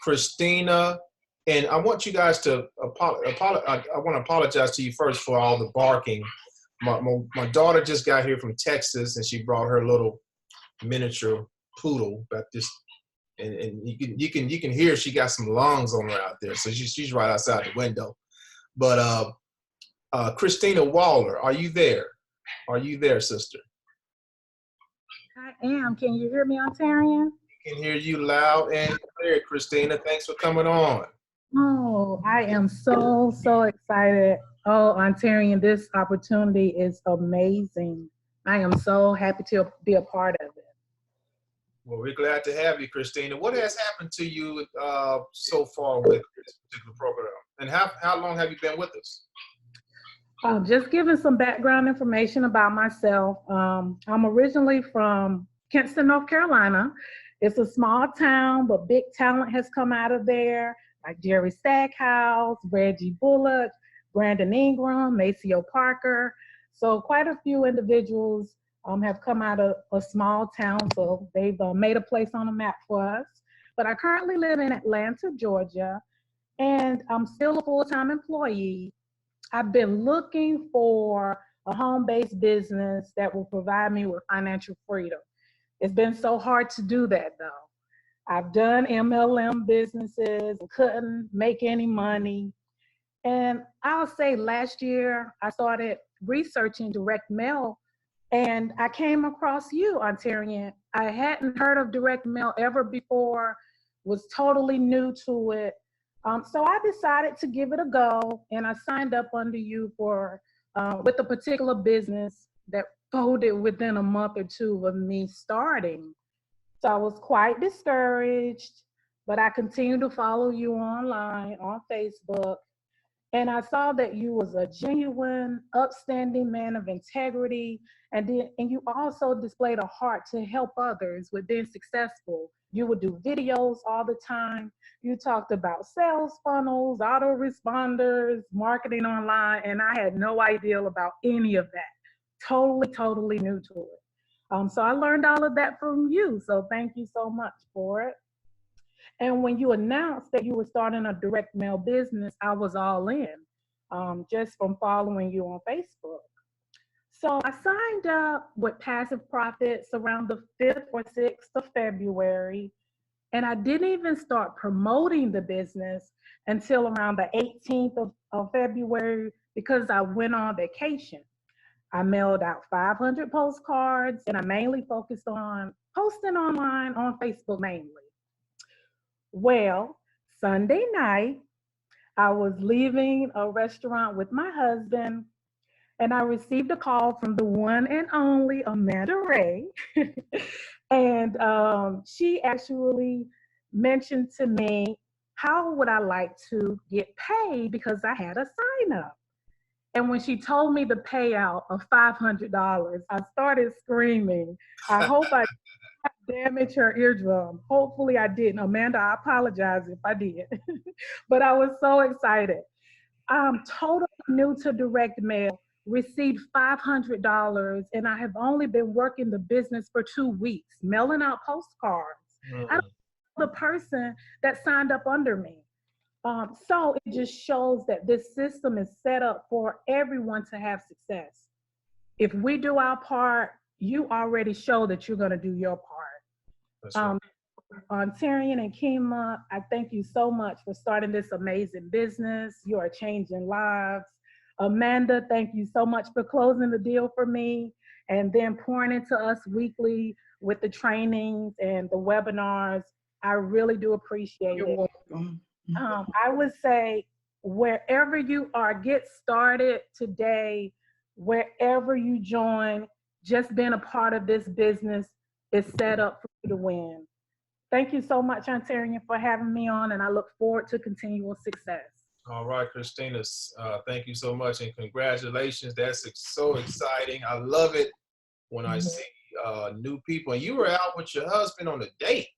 Christina, and I want you guys to I want to apologize to you first for all the barking. My daughter just got here from Texas, and she brought her little miniature poodle. But this, and you can hear she got some lungs on her out there. So she's right outside the window. But Christina Waller, are you there? Are you there, sister? I am. Can you hear me, Ontarian? I can hear you loud and clear, Christina. Thanks for coming on. Oh, I am so excited. Oh, Ontarian, this opportunity is amazing. I am so happy to be a part of it. Well, we're glad to have you, Christina. What has happened to you so far with this particular program? And how long have you been with us? Just giving some background information about myself. I'm originally from Kinston, North Carolina. It's a small town, but big talent has come out of there, like Jerry Stackhouse, Reggie Bullock, Brandon Ingram, Maceo Parker. So quite a few individuals have come out of a small town, so they've made a place on the map for us. But I currently live in Atlanta, Georgia, and I'm still a full-time employee. I've been looking for a home-based business that will provide me with financial freedom. It's been so hard to do that, though. I've done MLM businesses, couldn't make any money. And I'll say last year, I started researching direct mail, and I came across you, Ontarian. I hadn't heard of direct mail ever before, was totally new to it. So I decided to give it a go, and I signed up under you for with a particular business that folded within a month or two of me starting. So I was quite discouraged, but I continued to follow you online on Facebook, and I saw that you was a genuine, upstanding man of integrity, and you also displayed a heart to help others with being successful. You would do videos all the time. You talked about sales funnels, autoresponders, marketing online, and I had no idea about any of that. Totally new to it. So I learned all of that from you. So thank you so much for it. And when you announced that you were starting a direct mail business, I was all in, just from following you on Facebook. So I signed up with Passive Profits around the 5th or 6th of February, and I didn't even start promoting the business until around the 18th of February because I went on vacation. I mailed out 500 postcards, and I mainly focused on posting online on Facebook mainly. Well, Sunday night, I was leaving a restaurant with my husband, and I received a call from the one and only Amanda Ray. And she actually mentioned to me, how would I like to get paid because I had a sign up. And when she told me the payout of $500, I started screaming. I hope I damaged her eardrum. Hopefully I didn't. Amanda, I apologize if I did. But I was so excited. I'm totally new to direct mail, received $500, and I have only been working the business for 2 weeks, mailing out postcards. I don't know the person that signed up under me. So it just shows that this system is set up for everyone to have success. If we do our part, you already show that you're going to do your part. That's right. Tyrion and Kima, I thank you so much for starting this amazing business. You are changing lives. Amanda, thank you so much for closing the deal for me and then pouring into us weekly with the trainings and the webinars. I really do appreciate You're it. welcome. I would say wherever you are, get started today, wherever you join, just being a part of this business is set up for you to win. Thank you so much, Ontarian, for having me on, and I look forward to continual success. All right, Christina, thank you so much and congratulations. That's so exciting. I love it when I see new people. And you were out with your husband on a date.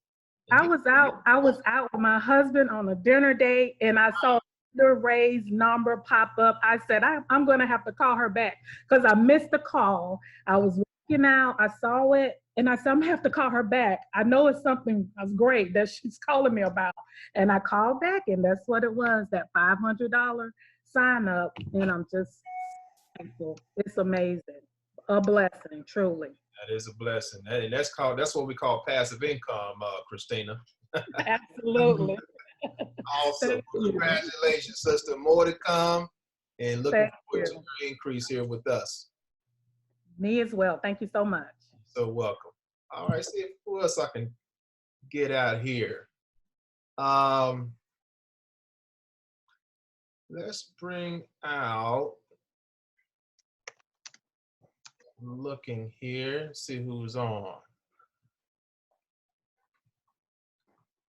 I was out with my husband on a dinner date, and I saw the Ray's number pop up. I said, I'm going to have to call her back because I missed the call. I was working out, I saw it, and I said, I'm going to have to call her back. I know it's something that's great that she's calling me about. And I called back, and that's what it was, that $500 sign up. And I'm just thankful. It's amazing. A blessing, truly. That is a blessing. And that's what we call passive income, Christina. Absolutely. Awesome. Congratulations, sister. More to come. And looking forward to your increase here with us. Me as well. Thank you so much. So welcome. All right, see who else I can get out here. Let's bring out, looking here, see who's on.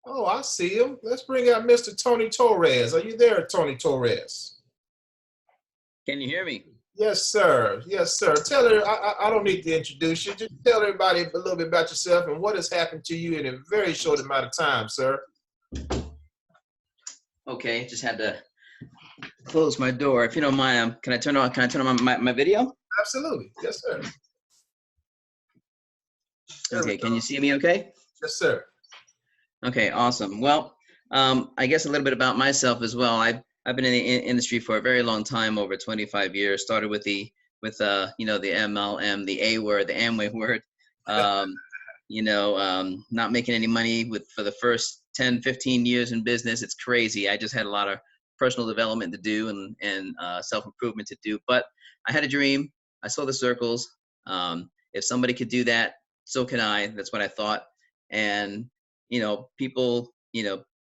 Oh, I see him. Let's bring out Mr. Tony Torres. Are you there, Tony Torres? Can you hear me? Yes, sir. Yes, sir. Tell her, I don't need to introduce you. Just tell everybody a little bit about yourself and what has happened to you in a very short amount of time, sir. Okay, just had to close my door. If you don't mind, can I turn on my video? Absolutely. Yes, sir. Okay, can you see me okay? Yes, sir. Okay, awesome. Well, I guess a little bit about myself as well. I've been in the industry for a very long time, over 25 years. Started with the MLM, the A word, the Amway word. Not making any money for the first 10, 15 years in business. It's crazy. I just had a lot of personal development to do and self-improvement to do. But I had a dream. I saw the circles. If somebody could do that, so can I. That's what I thought. And people,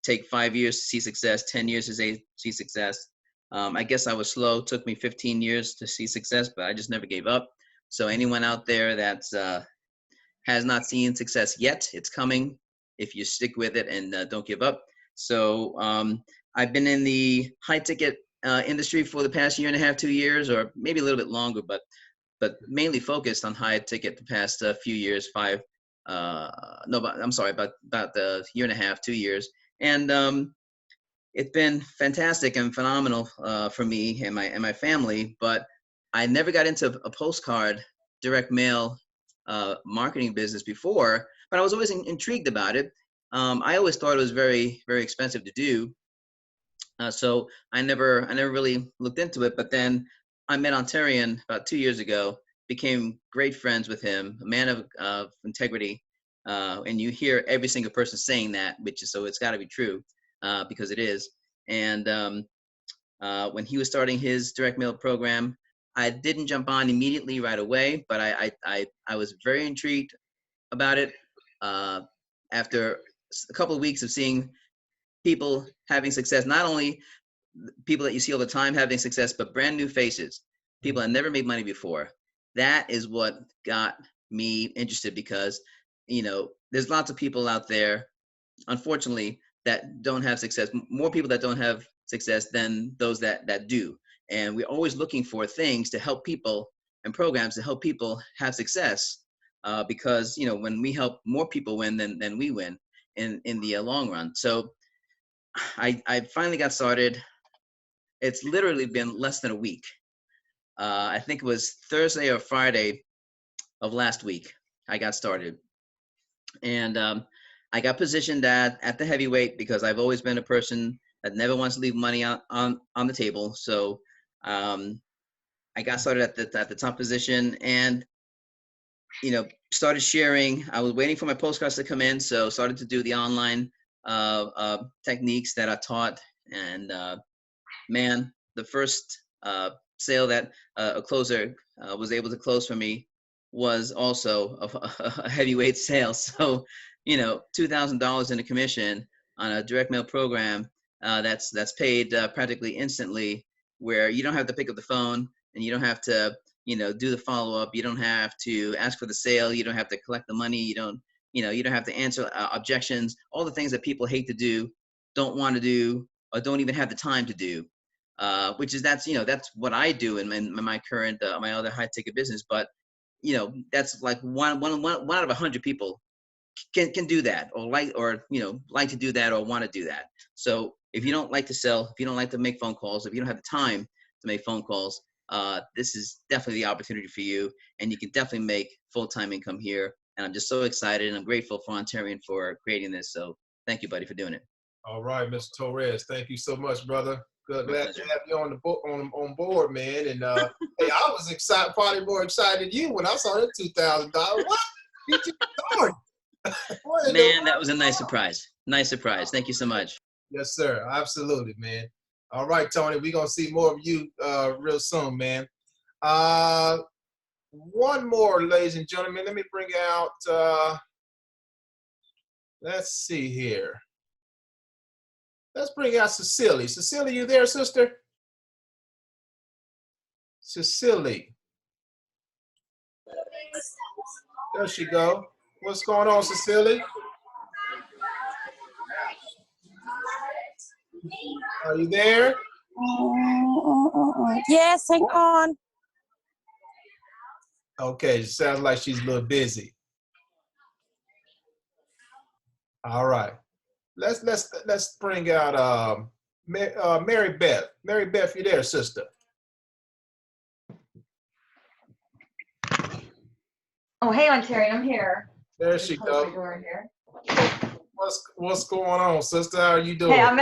take 5 years to see success, 10 years to see success. I guess I was slow. It took me 15 years to see success, but I just never gave up. So anyone out there that has not seen success yet, it's coming if you stick with it and don't give up. So I've been in the high ticket industry for the past 1.5 years, 2 years, or maybe a little bit longer, but mainly focused on high ticket the past few years, about the 1.5 years, 2 years. And it's been fantastic and phenomenal for me and my family, but I never got into a postcard direct mail marketing business before, but I was always intrigued about it. I always thought it was very, very expensive to do. So I never really looked into it, but then I met Ontarian about 2 years ago, became great friends with him, a man of integrity. And you hear every single person saying that, so it's gotta be true, because it is. And when he was starting his direct mail program, I didn't jump on immediately right away, but I was very intrigued about it. After a couple of weeks of seeing people having success, not only people that you see all the time having success, but brand new faces. people that never made money before. That is what got me interested, because, there's lots of people out there, unfortunately, that don't have success, more people that don't have success than those that do. And we're always looking for things to help people and programs to help people have success, because, when we help more people win, then we win in the long run. So I finally got started. It's literally been less than a week. I think it was Thursday or Friday of last week I got started. And I got positioned at the heavyweight because I've always been a person that never wants to leave money on the table. So I got started at the top position, and started sharing. I was waiting for my postcards to come in, so started to do the online techniques that I taught. And man, the first sale that a closer was able to close for me was also a heavyweight sale. So, $2,000 in a commission on a direct mail program that's paid practically instantly, where you don't have to pick up the phone and you don't have to, do the follow up. You don't have to ask for the sale. You don't have to collect the money. You don't have to answer objections. All the things that people hate to do, don't want to do, or don't even have the time to do. That's what I do in my current my other high ticket business. But that's like one out of 100 people can do that, or like to do that, or want to do that. So if you don't like to sell, if you don't like to make phone calls, if you don't have the time to make phone calls, this is definitely the opportunity for you, and you can definitely make full-time income here. And I'm just so excited, and I'm grateful for Ontarian for creating this. So thank you, buddy, for doing it. All right, Mr. Torres, thank you so much, brother. Glad pleasure. to have you on board, man. And hey, I was excited, probably more excited than you when I saw that $2,000. What? You just started. Man, that was a nice surprise. Nice surprise. Thank you so much. Yes, sir. Absolutely, man. All right, Tony, we're going to see more of you real soon, man. One more, ladies and gentlemen. Let me bring out, let's see here. Let's bring out Cecily. Cecily, you there, sister? Cecily. There she go. What's going on, Cecily? Are you there? Yes, hang on. Okay, sounds like she's a little busy. All right. Let's bring out Mary Beth. Mary Beth, you there, sister? Oh, hey, Ontarian, I'm here. There she Close my goes. door here. What's going on, sister? How are you doing? Hey, I'm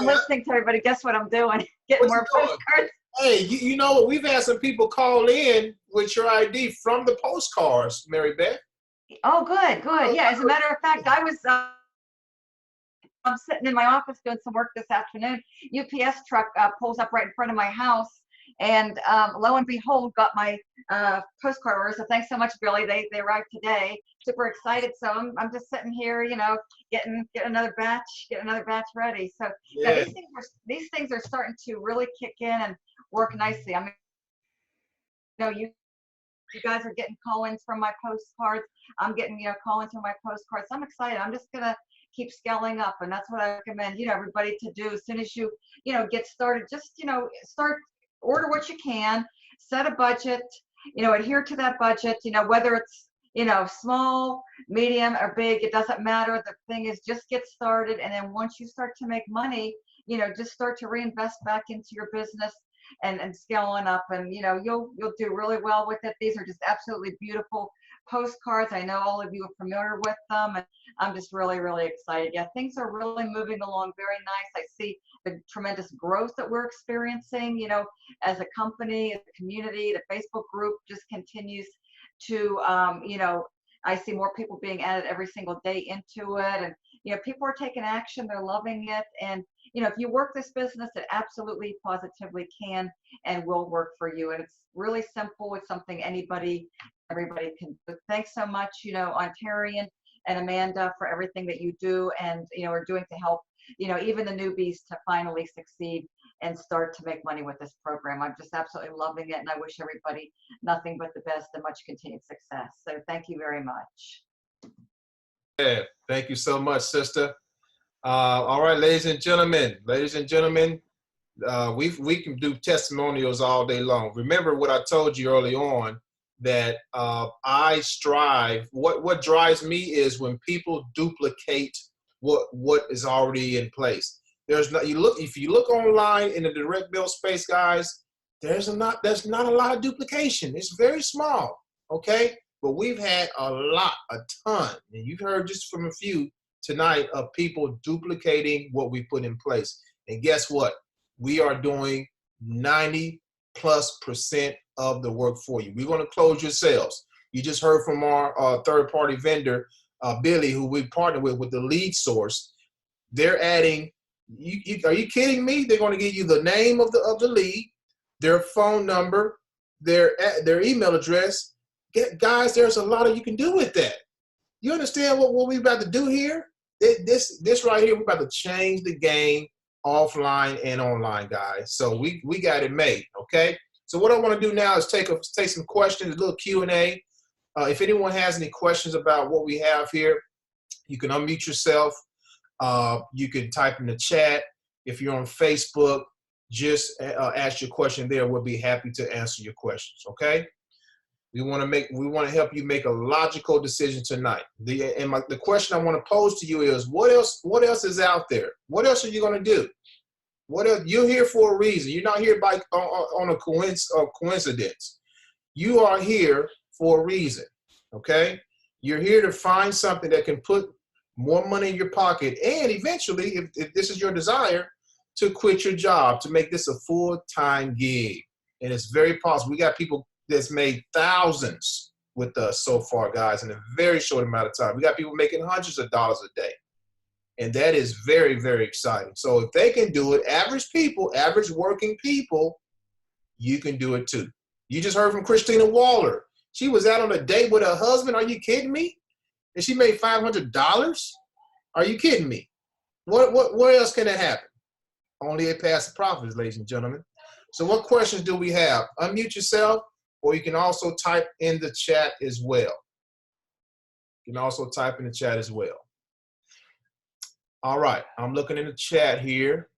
listening to everybody. Guess what I'm doing? Getting more postcards. Hey, you know what? We've had some people call in with your ID from the postcards, Mary Beth. Oh, good. Yeah, as a matter of fact, I'm sitting in my office doing some work this afternoon. UPS truck pulls up right in front of my house, and lo and behold, got my postcard order. So thanks so much, Billy. They arrived today. Super excited. So I'm just sitting here, getting another batch ready. So yeah, these things are starting to really kick in and work nicely. I mean, you guys are getting call-ins from my postcards. I'm getting call-ins from my postcards. So I'm excited. I'm just gonna keep scaling up, and that's what I recommend everybody to do. As soon as you get started, just start, order what you can, set a budget, adhere to that budget, whether it's small, medium, or big, it doesn't matter. The thing is, just get started, and then once you start to make money, just start to reinvest back into your business and scaling up, and you'll do really well with it. These are just absolutely beautiful postcards. I know all of you are familiar with them, and I'm just really, really excited. Yeah, things are really moving along very nice. I see the tremendous growth that we're experiencing, as a company, as a community. The Facebook group just continues to, I see more people being added every single day into it, and people are taking action. They're loving it, and if you work this business, it absolutely, positively can and will work for you. And it's really simple. It's something everybody can do. Thanks so much, Ontarian and Amanda, for everything that you do and are doing to help even the newbies to finally succeed and start to make money with this program. I'm just absolutely loving it, and I wish everybody nothing but the best and much continued success. So thank you very much. Yeah, thank you so much, sister. All right, ladies and gentlemen, we can do testimonials all day long. Remember what I told you early on, that I strive. What drives me is when people duplicate what is already in place. There's not, if you look online in the direct bill space, guys, there's not a lot of duplication. It's very small, okay? But we've had a ton, and you've heard just from a few tonight of people duplicating what we put in place. And guess what? We are doing 90+% of the work for you. We're going to close your sales. You just heard from our third-party vendor, Billy, who we partner with the lead source. They're adding. Are you kidding me? They're going to give you the name of the lead, their phone number, their email address. Guys, there's a lot you can do with that. You understand what we're about to do here? This right here, we're about to change the game offline and online, guys. So we got it made, okay? So what I want to do now is take some questions, a little Q&A. If anyone has any questions about what we have here, you can unmute yourself. You can type in the chat. If you're on Facebook, just ask your question there. We'll be happy to answer your questions, okay? We want to help you make a logical decision tonight. The question I want to pose to you is, what else is out there? What else are you going to do? What else? You're here for a reason. You're not here on a coincidence. You are here for a reason, okay? You're here to find something that can put more money in your pocket, and eventually, if this is your desire, to quit your job, to make this a full-time gig. And it's very possible. We got people that's made thousands with us so far, guys, in a very short amount of time. We got people making hundreds of dollars a day. And that is very, very exciting. So if they can do it, average working people, you can do it too. You just heard from Christina Waller. She was out on a date with her husband. Are you kidding me? And she made $500? Are you kidding me? What else can it happen? Only a passive profits, ladies and gentlemen. So what questions do we have? Unmute yourself, or you can also type in the chat as well. You can also type in the chat as well. All right, I'm looking in the chat here.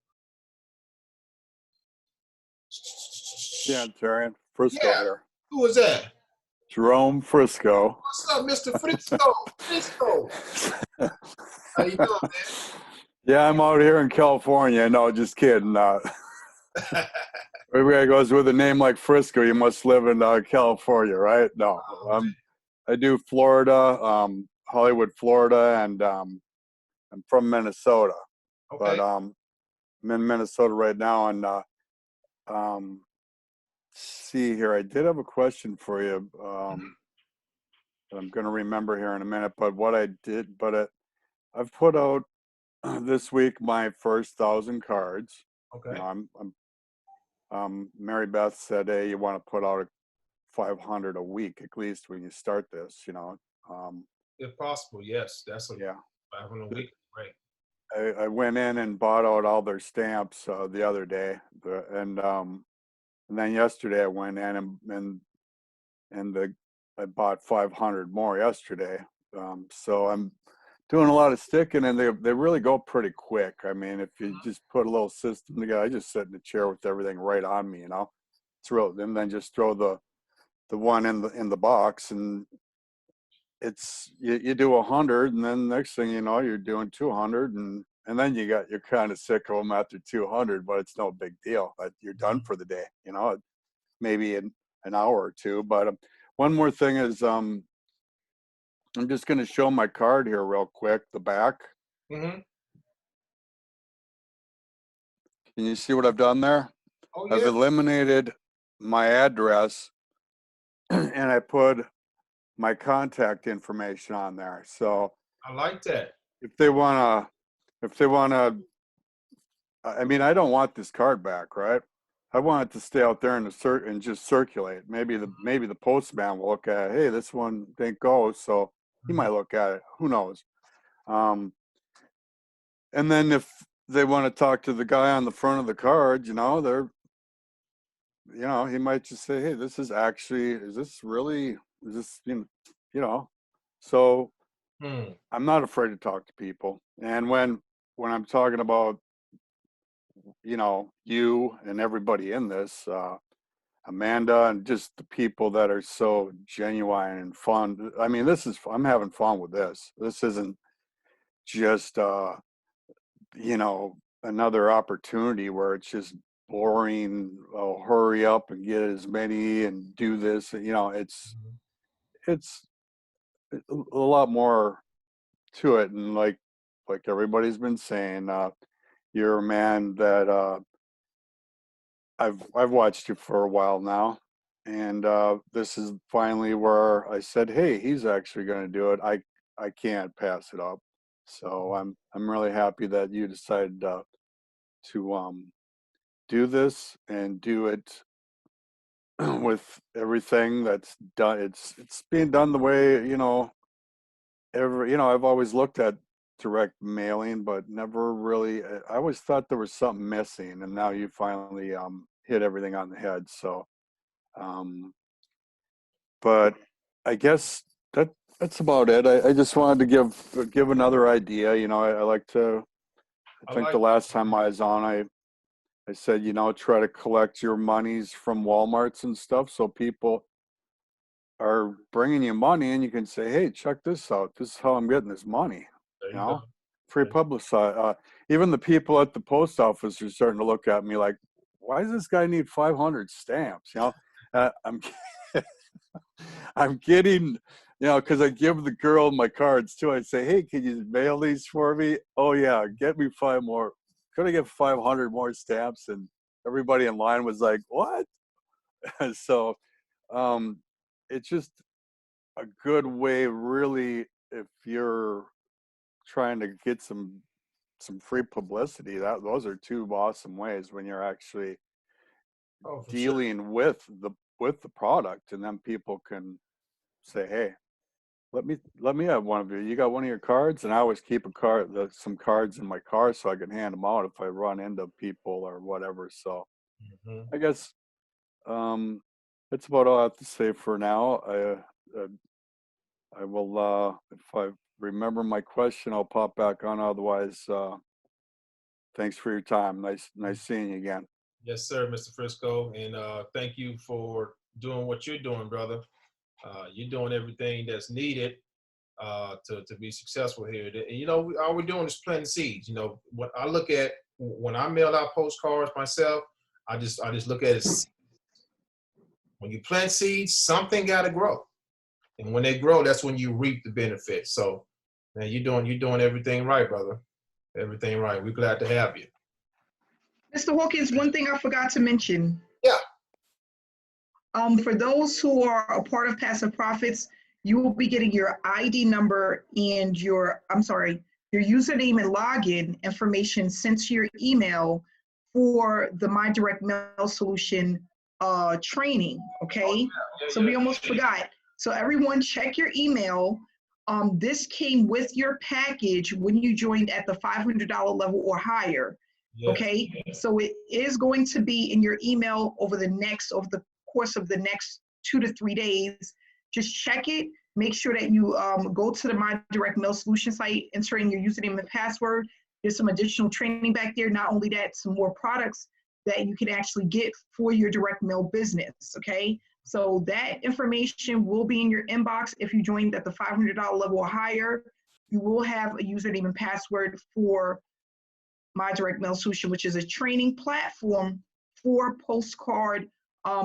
Yeah, Terry, Frisco here. Who is that? Jerome Frisco. What's up, Mr. Frisco? Frisco. How you doing, man? Yeah, I'm out here in California. No, just kidding. Everybody goes with a name like Frisco, you must live in California, right? No, I do Florida, Hollywood, Florida, and I'm from Minnesota. Okay. But I'm in Minnesota right now, and see here, I did have a question for you. That I'm going to remember here in a minute. But what I did, I've put out this week my first 1,000 cards. Okay. You know, Mary Beth said, "Hey, you want to put out 500 a week at least when you start this." You know. If possible, yes. That's yeah. 500 a week. Great. I went in and bought out all their stamps the other day, and then yesterday I went in and I bought 500 more yesterday. So I'm doing a lot of sticking, and they really go pretty quick. I mean, if you just put a little system together, I just sit in the chair with everything right on me, you know. It's real, and then just throw the one in the box, and it's you do 100, and then next thing you know, you're doing 200, and then you're kind of sick of them after 200, but it's no big deal. You're done for the day, you know. Maybe in an hour or two. But one more thing is, I'm just going to show my card here real quick, the back. Mm-hmm. Can you see what I've done there? Oh, yeah. I've eliminated my address and I put my contact information on there. So I like that. if they want to, I mean, I don't want this card back, right? I want it to stay out there and just circulate. Maybe the postman will look at it. Hey, this one didn't go, so he might look at it. Who knows? And then if they want to talk to the guy on the front of the card, he might just say, hey, is this really, is this, so I'm not afraid to talk to people. And when I'm talking about, you and everybody in this, Amanda, and just the people that are so genuine and fun. I mean, I'm having fun with this. This isn't just, another opportunity where it's just boring. Oh, hurry up and get as many and do this. It's a lot more to it. And like everybody's been saying, you're a man that, I've watched you for a while now, and this is finally where I said, "Hey, he's actually going to do it. I can't pass it up." So I'm really happy that you decided to do this and do it with everything that's done. It's being done the way I've always looked at direct mailing, but never really. I always thought there was something missing, and now you finally hit everything on the head. So, but I guess that's about it. I just wanted to give another idea. I like to. I think the last time I was on, I said, try to collect your monies from Walmarts and stuff, so people are bringing you money, and you can say, hey, check this out. This is how I'm getting this money. There you go. Free publicized. Even the people at the post office are starting to look at me like, why does this guy need 500 stamps? I'm I'm getting, because I give the girl my cards too. I say, hey, can you mail these for me? Oh yeah, get me 5 more. Could I get 500 more stamps? And everybody in line was like, what? So it's just a good way, really, if you're trying to get some free publicity. Those are 2 awesome ways when you're actually dealing with the product, and then people can say, hey, let me have one of you. You got one of your cards? And I always keep some cards in my car so I can hand them out if I run into people or whatever. So I guess that's about all I have to say for now. I will, if I remember my question, I'll pop back on. Otherwise, thanks for your time. Nice seeing you again. Yes, sir, Mr. Frisco. And thank you for doing what you're doing, brother. You're doing everything that's needed to be successful here. And, all we're doing is planting seeds. What I look at when I mail out postcards myself, I just look at it. When you plant seeds, something got to grow. And when they grow, that's when you reap the benefits. So, man, you're doing everything right, brother. Everything right. We're glad to have you. Mr. Hawkins, one thing I forgot to mention. Yeah. For those who are a part of Passive Profits, you will be getting your ID number and your username and login information sent to your email for the My Direct Mail Solution training. Okay. So we almost forgot. So everyone, check your email. This came with your package when you joined at the $500 level or higher. Yes. Okay, so it is going to be in your email over the course of the next 2 to 3 days. Just check it. Make sure that you go to the My Direct Mail Solution site, enter in your username and password. There's some additional training back there. Not only that, some more products that you can actually get for your direct mail business. Okay. So that information will be in your inbox if you joined at the $500 level or higher. You will have a username and password for My Direct Mail Solution, which is a training platform for postcard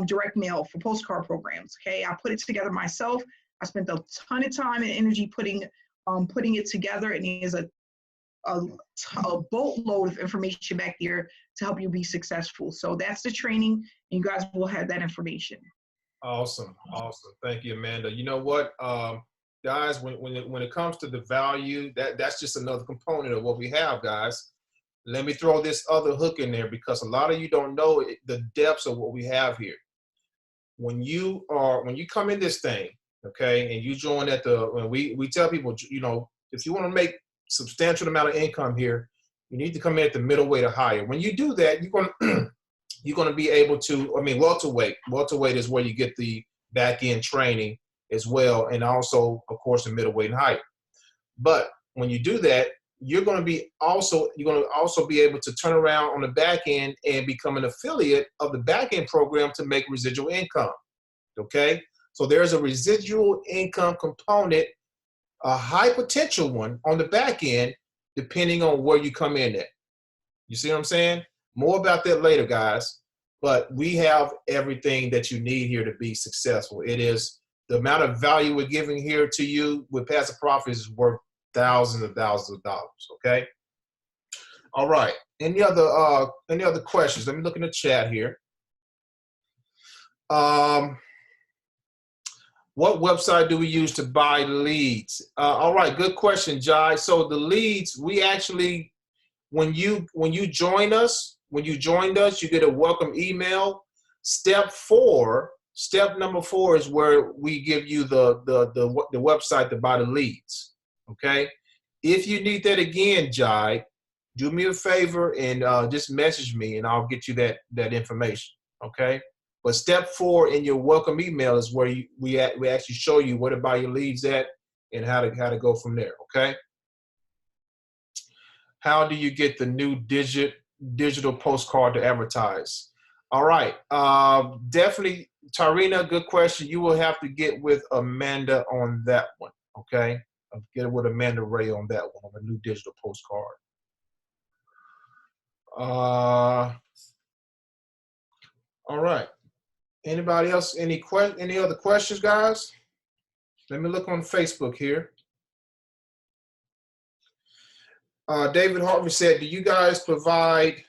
direct mail, for postcard programs. Okay, I put it together myself. I spent a ton of time and energy putting it together, and there's a boatload of information back there to help you be successful. So that's the training, and you guys will have that information. Awesome. Thank you, Amanda. You know what, guys, when it comes to the value, that's just another component of what we have, guys. Let me throw this other hook in there because a lot of you don't know the depths of what we have here. When you come in this thing, okay, and you join when we tell people, if you want to make substantial amount of income here, You need to come in at the middleweight or higher. When you do that, you're going to be able to, I mean, welterweight. Welterweight is where you get the back-end training as well, and also, of course, the middleweight and higher. But when you do that, you're going to also be able to turn around on the back end and become an affiliate of the back end program to make residual income. Okay, so there's a residual income component, a high potential one on the back end, depending on where you come in at. You see what I'm saying? More about that later, guys. But we have everything that you need here to be successful. It is the amount of value we're giving here to you with Passive Profits is worth thousands and thousands of dollars. Okay. All right. Any other questions? Let me look in the chat here. What website do we use to buy leads? All right, good question, Jai. So the leads, we actually, when you joined us, you get a welcome email. Step number 4 is where we give you the website to buy the leads. Okay. If you need that again, Jai, do me a favor and just message me, and I'll get you that information. Okay. But step 4 in your welcome email is where we actually show you where to buy your leads at and how to go from there. Okay. How do you get the new digital postcard to advertise? All right. Definitely, Tarina, good question. You will have to get with Amanda on that one. Okay. Get with Amanda Ray on that one, on the new digital postcard. All right. Anybody else? Any other questions, guys? Let me look on Facebook here. David Harvey said, do you guys provide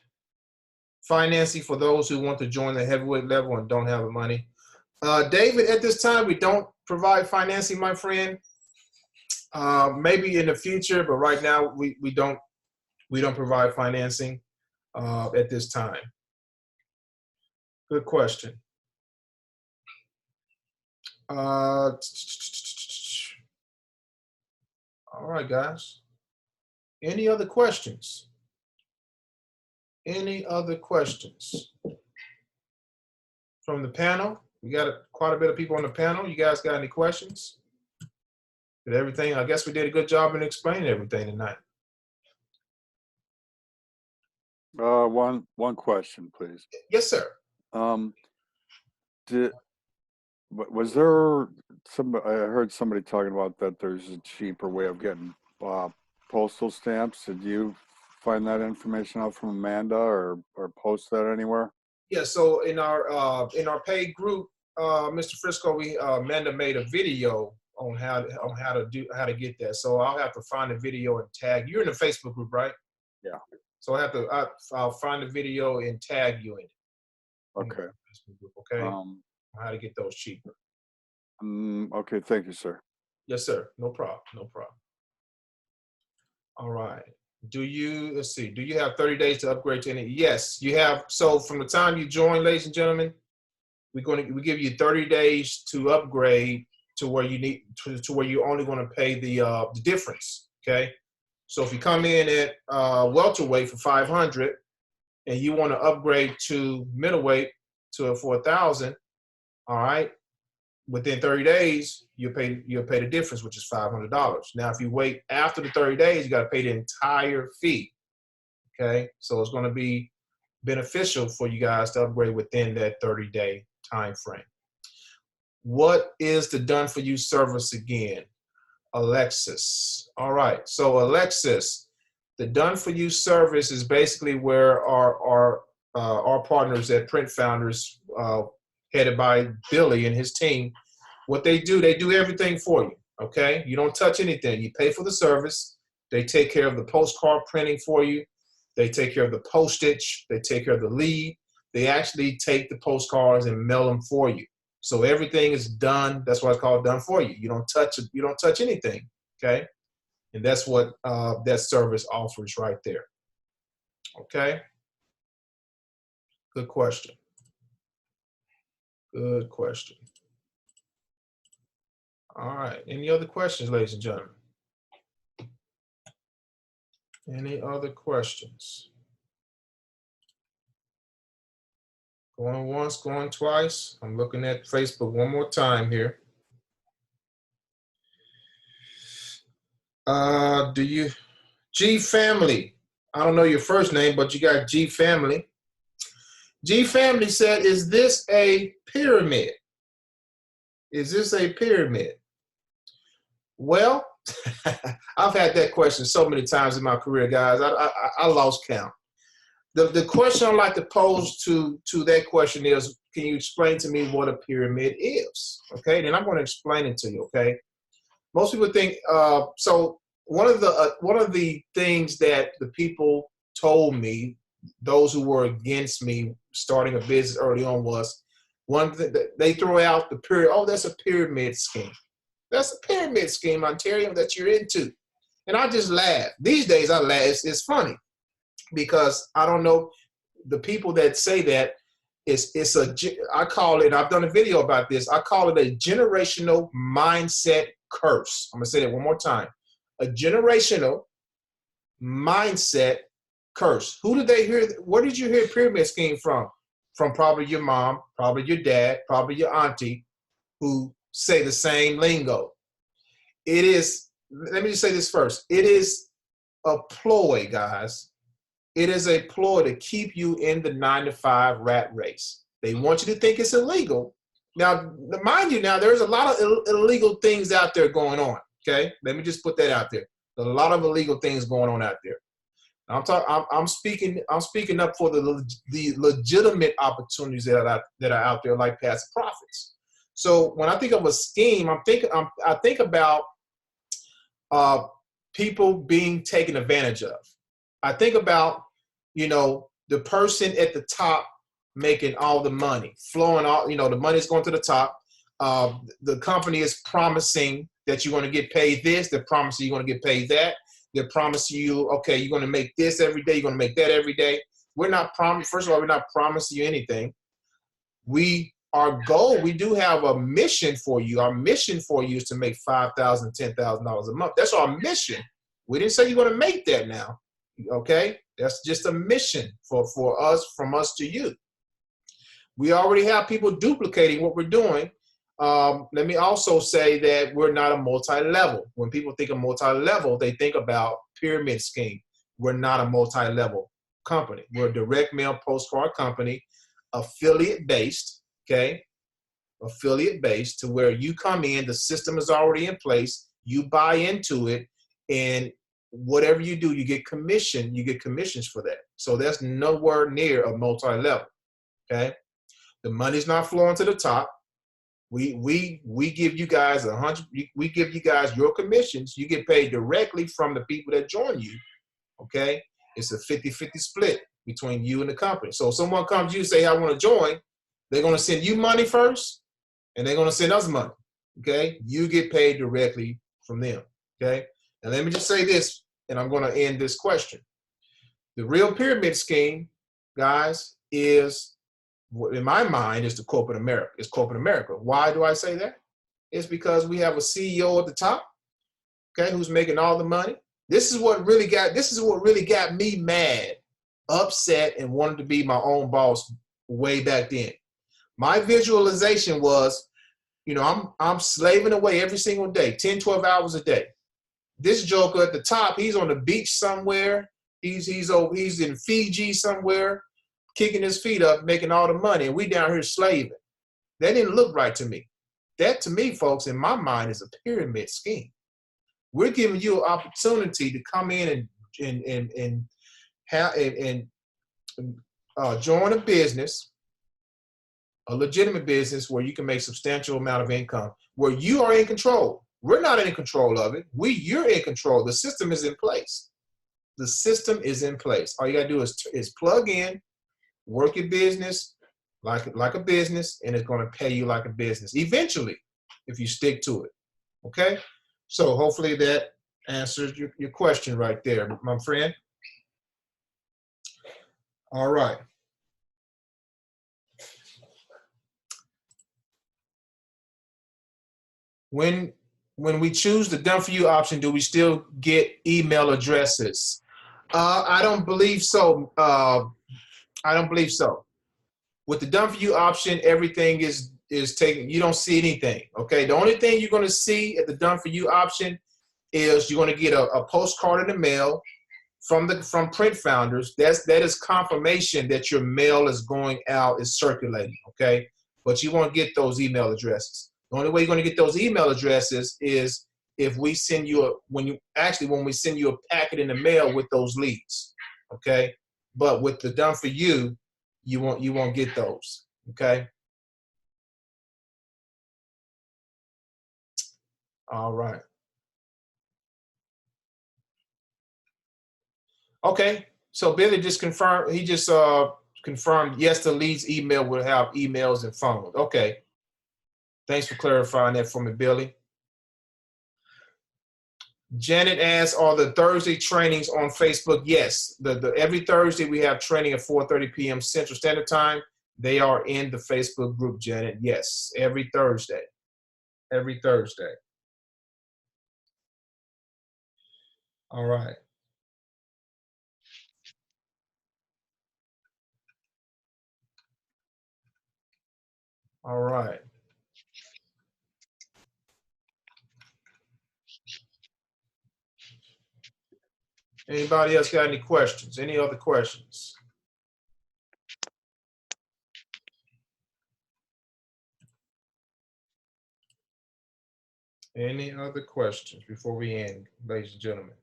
financing for those who want to join the heavyweight level and don't have the money? David, at this time, we don't provide financing, my friend. Maybe in the future, but right now we don't provide financing at this time. Good question. All right, guys. Any other questions? Any other questions from the panel? We got quite a bit of people on the panel. You guys got any questions? Did everything? I guess we did a good job in explaining everything tonight. One question, please. Yes, sir. Was there I heard somebody talking about that there's a cheaper way of getting postal stamps. Did you find that information out from Amanda or post that anywhere? Yeah, so in our paid group, Mr. Frisco, Amanda made a video on how to get that. So I'll have to find the video and tag. You're in the Facebook group, right? Yeah. So I'll find the video and tag you in it. Okay. Facebook group, okay. On how to get those cheaper. Okay. Thank you, sir. Yes, sir. No problem. No problem. All right. Let's see. Do you have 30 days to upgrade to any? Yes, you have. So from the time you join, ladies and gentlemen, we give you 30 days to upgrade to where you need to where you're only going to pay the difference. Okay. So if you come in at welterweight for $500 and you want to upgrade to middleweight for $1,000, all right, within 30 days, you'll pay the difference, which is $500. Now, if you wait after the 30 days, you got to pay the entire fee. Okay, so it's going to be beneficial for you guys to upgrade within that 30-day time frame. What is the done for you service again? Alexis. All right, so Alexis, the done for you service is basically where our partners at Print Founders, headed by Billy and his team, what they do everything for you, okay? You don't touch anything. You pay for the service. They take care of the postcard printing for you. They take care of the postage. They take care of the lead. They actually take the postcards and mail them for you. So everything is done. That's why it's called done for you. You don't touch it. You don't touch anything, okay? And that's what that service offers right there, okay? Good question. Good question. All right. Any other questions, ladies and gentlemen? Any other questions? Going once, going twice. I'm looking at Facebook one more time here. G Family. I don't know your first name, but you got G Family. G Family said, is this a pyramid? Is this a pyramid? Well, I've had that question so many times in my career, guys. I lost count. The question I'd like to pose to that question is, can you explain to me what a pyramid is? Okay, then I'm going to explain it to you. Okay, most people think so. One of the things that the people told me, those who were against me starting a business early on, was one thing that they throw out the pyramid. Oh, that's a pyramid scheme. That's a pyramid scheme, Ontario, that you're into. And I just laugh. These days I laugh. It's funny because I don't know, the people that say that, I call it, I've done a video about this, I call it a generational mindset curse. I'm going to say that one more time. A generational mindset curse. Who did they hear? Where did you hear pyramid scheme from? From probably your mom, probably your dad, probably your auntie, who say the same lingo. It is, let me just say this first. It is a ploy, guys. It is a ploy to keep you in the 9-to-5 rat race. They want you to think it's illegal. Now, mind you, now there's a lot of illegal things out there going on. Okay, let me just put that out there. There's a lot of illegal things going on out there. I'm speaking up for the legitimate opportunities that are out there, like passive profits. So when I think of a scheme, I think about people being taken advantage of. I think about, the person at the top making all the money, flowing all, the money's going to the top. The company is promising that you're going to get paid this. They're promising you're going to get paid that. They're promising you, okay, you're going to make this every day. You're going to make that every day. First of all, we're not promising you anything. Our goal, we do have a mission for you. Our mission for you is to make $5,000, $10,000 a month. That's our mission. We didn't say you're going to make that now. Okay? That's just a mission for us, from us to you. We already have people duplicating what we're doing. Let me also say that we're not a multi-level. When people think of multi-level, they think about pyramid scheme. We're not a multi-level company. We're a direct mail postcard company, affiliate-based, okay? Affiliate-based, to where you come in, the system is already in place, you buy into it, and whatever you do, you get commissions for that. So that's nowhere near a multi-level, okay? The money's not flowing to the top. We give you guys we give you guys your commissions. You get paid directly from the people that join you, okay? It's a 50-50 split between you and the company. So if someone comes to you and say, I want to join, they're going to send you money first, and they're going to send us money, okay? You get paid directly from them, okay? And let me just say this, and I'm going to end this question. The real pyramid scheme, guys, is, in my mind, is the corporate America. It's corporate America. Why do I say that? It's because we have a CEO at the top, okay, who's making all the money. This is what really got me mad, upset, and wanted to be my own boss way back then. My visualization was, I'm slaving away every single day, 10, 12 hours a day. This joker at the top, he's on the beach somewhere. He's in Fiji somewhere, kicking his feet up, making all the money, and we down here slaving. That didn't look right to me. That, to me, folks, in my mind, is a pyramid scheme. We're giving you an opportunity to come in and join a business, a legitimate business where you can make substantial amount of income, where you are in control. We're not in control of it. You're in control. The system is in place. The system is in place. All you gotta do is plug in, work your business like a business, and it's gonna pay you like a business eventually if you stick to it. Okay? So hopefully that answers your question right there, my friend. All right. When we choose the done for you option, do we still get email addresses? I don't believe so. I don't believe so. With the done for you option, everything is taken. You don't see anything. Okay. The only thing you're going to see at the done for you option is you're going to get a postcard in the mail from Print Founders. That is confirmation that your mail is going out, is circulating. Okay. But you won't get those email addresses. The only way you're going to get those email addresses is if we send you when we send you a packet in the mail with those leads. Okay. But with the done for you, you won't get those. Okay. All right. Okay. So Billy just confirmed. He just confirmed. Yes, the leads email will have emails and phones. Okay. Thanks for clarifying that for me, Billy. Janet asks, are the Thursday trainings on Facebook? Yes. Every Thursday we have training at 4:30 p.m. Central Standard Time. They are in the Facebook group, Janet. Yes, every Thursday. Every Thursday. All right. All right. Anybody else got any questions? Any other questions? Any other questions before we end, ladies and gentlemen?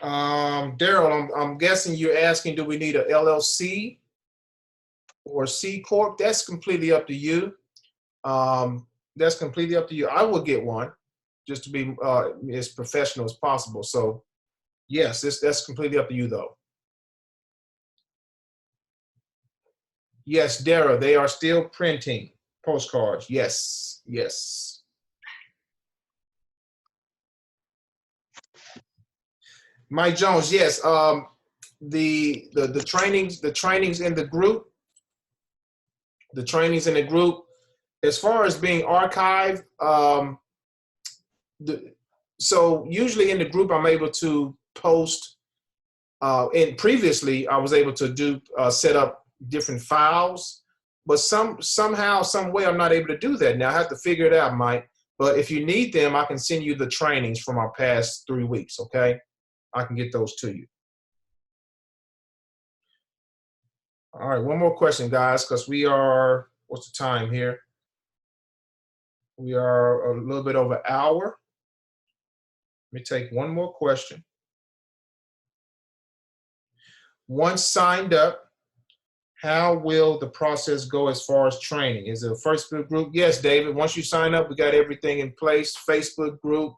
Daryl, I'm guessing you're asking, do we need a LLC or C Corp? That's completely up to you. That's completely up to you. I will get one just to be as professional as possible. So yes, that's completely up to you though. Yes, Daryl, they are still printing postcards. Yes, yes. Mike Jones, yes. The trainings in the group, as far as being archived, so usually in the group I'm able to post. And previously I was able to do set up different files, but somehow, some way I'm not able to do that now. I have to figure it out, Mike. But if you need them, I can send you the trainings from our past 3 weeks. Okay, I can get those to you. All right, one more question, guys, because we are, what's the time here? We are a little bit over an hour. Let me take one more question. Once signed up, how will the process go as far as training? Is it a Facebook group? Yes, David. Once you sign up, we got everything in place. Facebook group.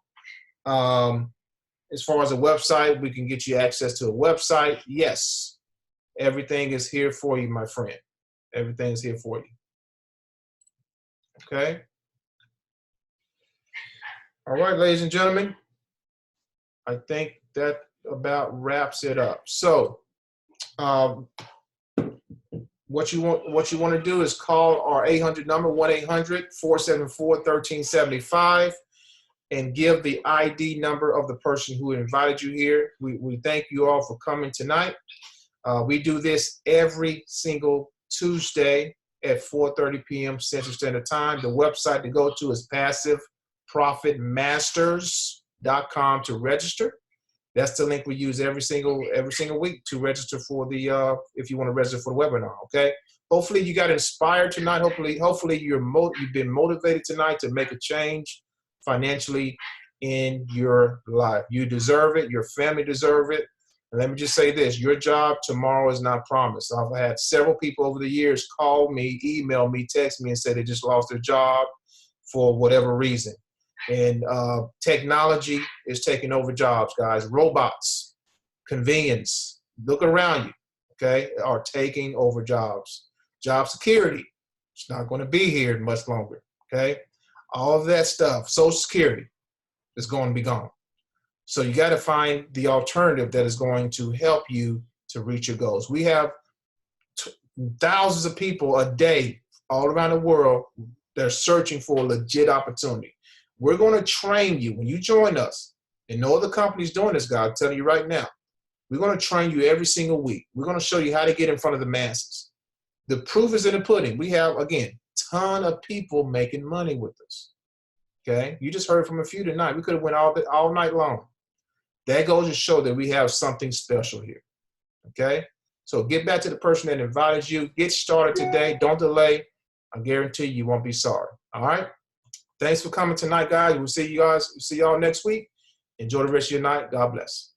As far as a website, we can get you access to a website. Yes. Everything is here for you, my friend. Everything is here for you. Okay. All right, ladies and gentlemen. I think that about wraps it up. So, what you want to do is call our 800 number, 1-800-474-1375, and give the ID number of the person who invited you here. We thank you all for coming tonight. We do this every single Tuesday at 4:30 p.m. Central Standard Time. The website to go to is passiveprofitmasters.com to register. That's the link we use every single week to register for the if you want to register for the webinar. Okay. Hopefully you got inspired tonight. Hopefully you've been motivated tonight to make a change financially in your life. You deserve it. Your family deserve it. And let me just say this: your job tomorrow is not promised. I've had several people over the years call me, email me, text me, and say they just lost their job for whatever reason. And technology is taking over jobs, guys. Robots, convenience, look around you, okay, are taking over jobs. Job security, it's not going to be here much longer, okay? All of that stuff, Social Security, is going to be gone. So you got to find the alternative that is going to help you to reach your goals. We have thousands of people a day all around the world that are searching for a legit opportunity. We're going to train you when you join us. And no other company's doing this, guys. I'm telling you right now. We're going to train you every single week. We're going to show you how to get in front of the masses. The proof is in the pudding. We have, again, ton of people making money with us. Okay? You just heard from a few tonight. We could have went all night long. That goes to show that we have something special here. Okay? So get back to the person that invited you. Get started today. Don't delay. I guarantee you won't be sorry. All right? Thanks for coming tonight, guys. We'll see you guys. See y'all next week. Enjoy the rest of your night. God bless.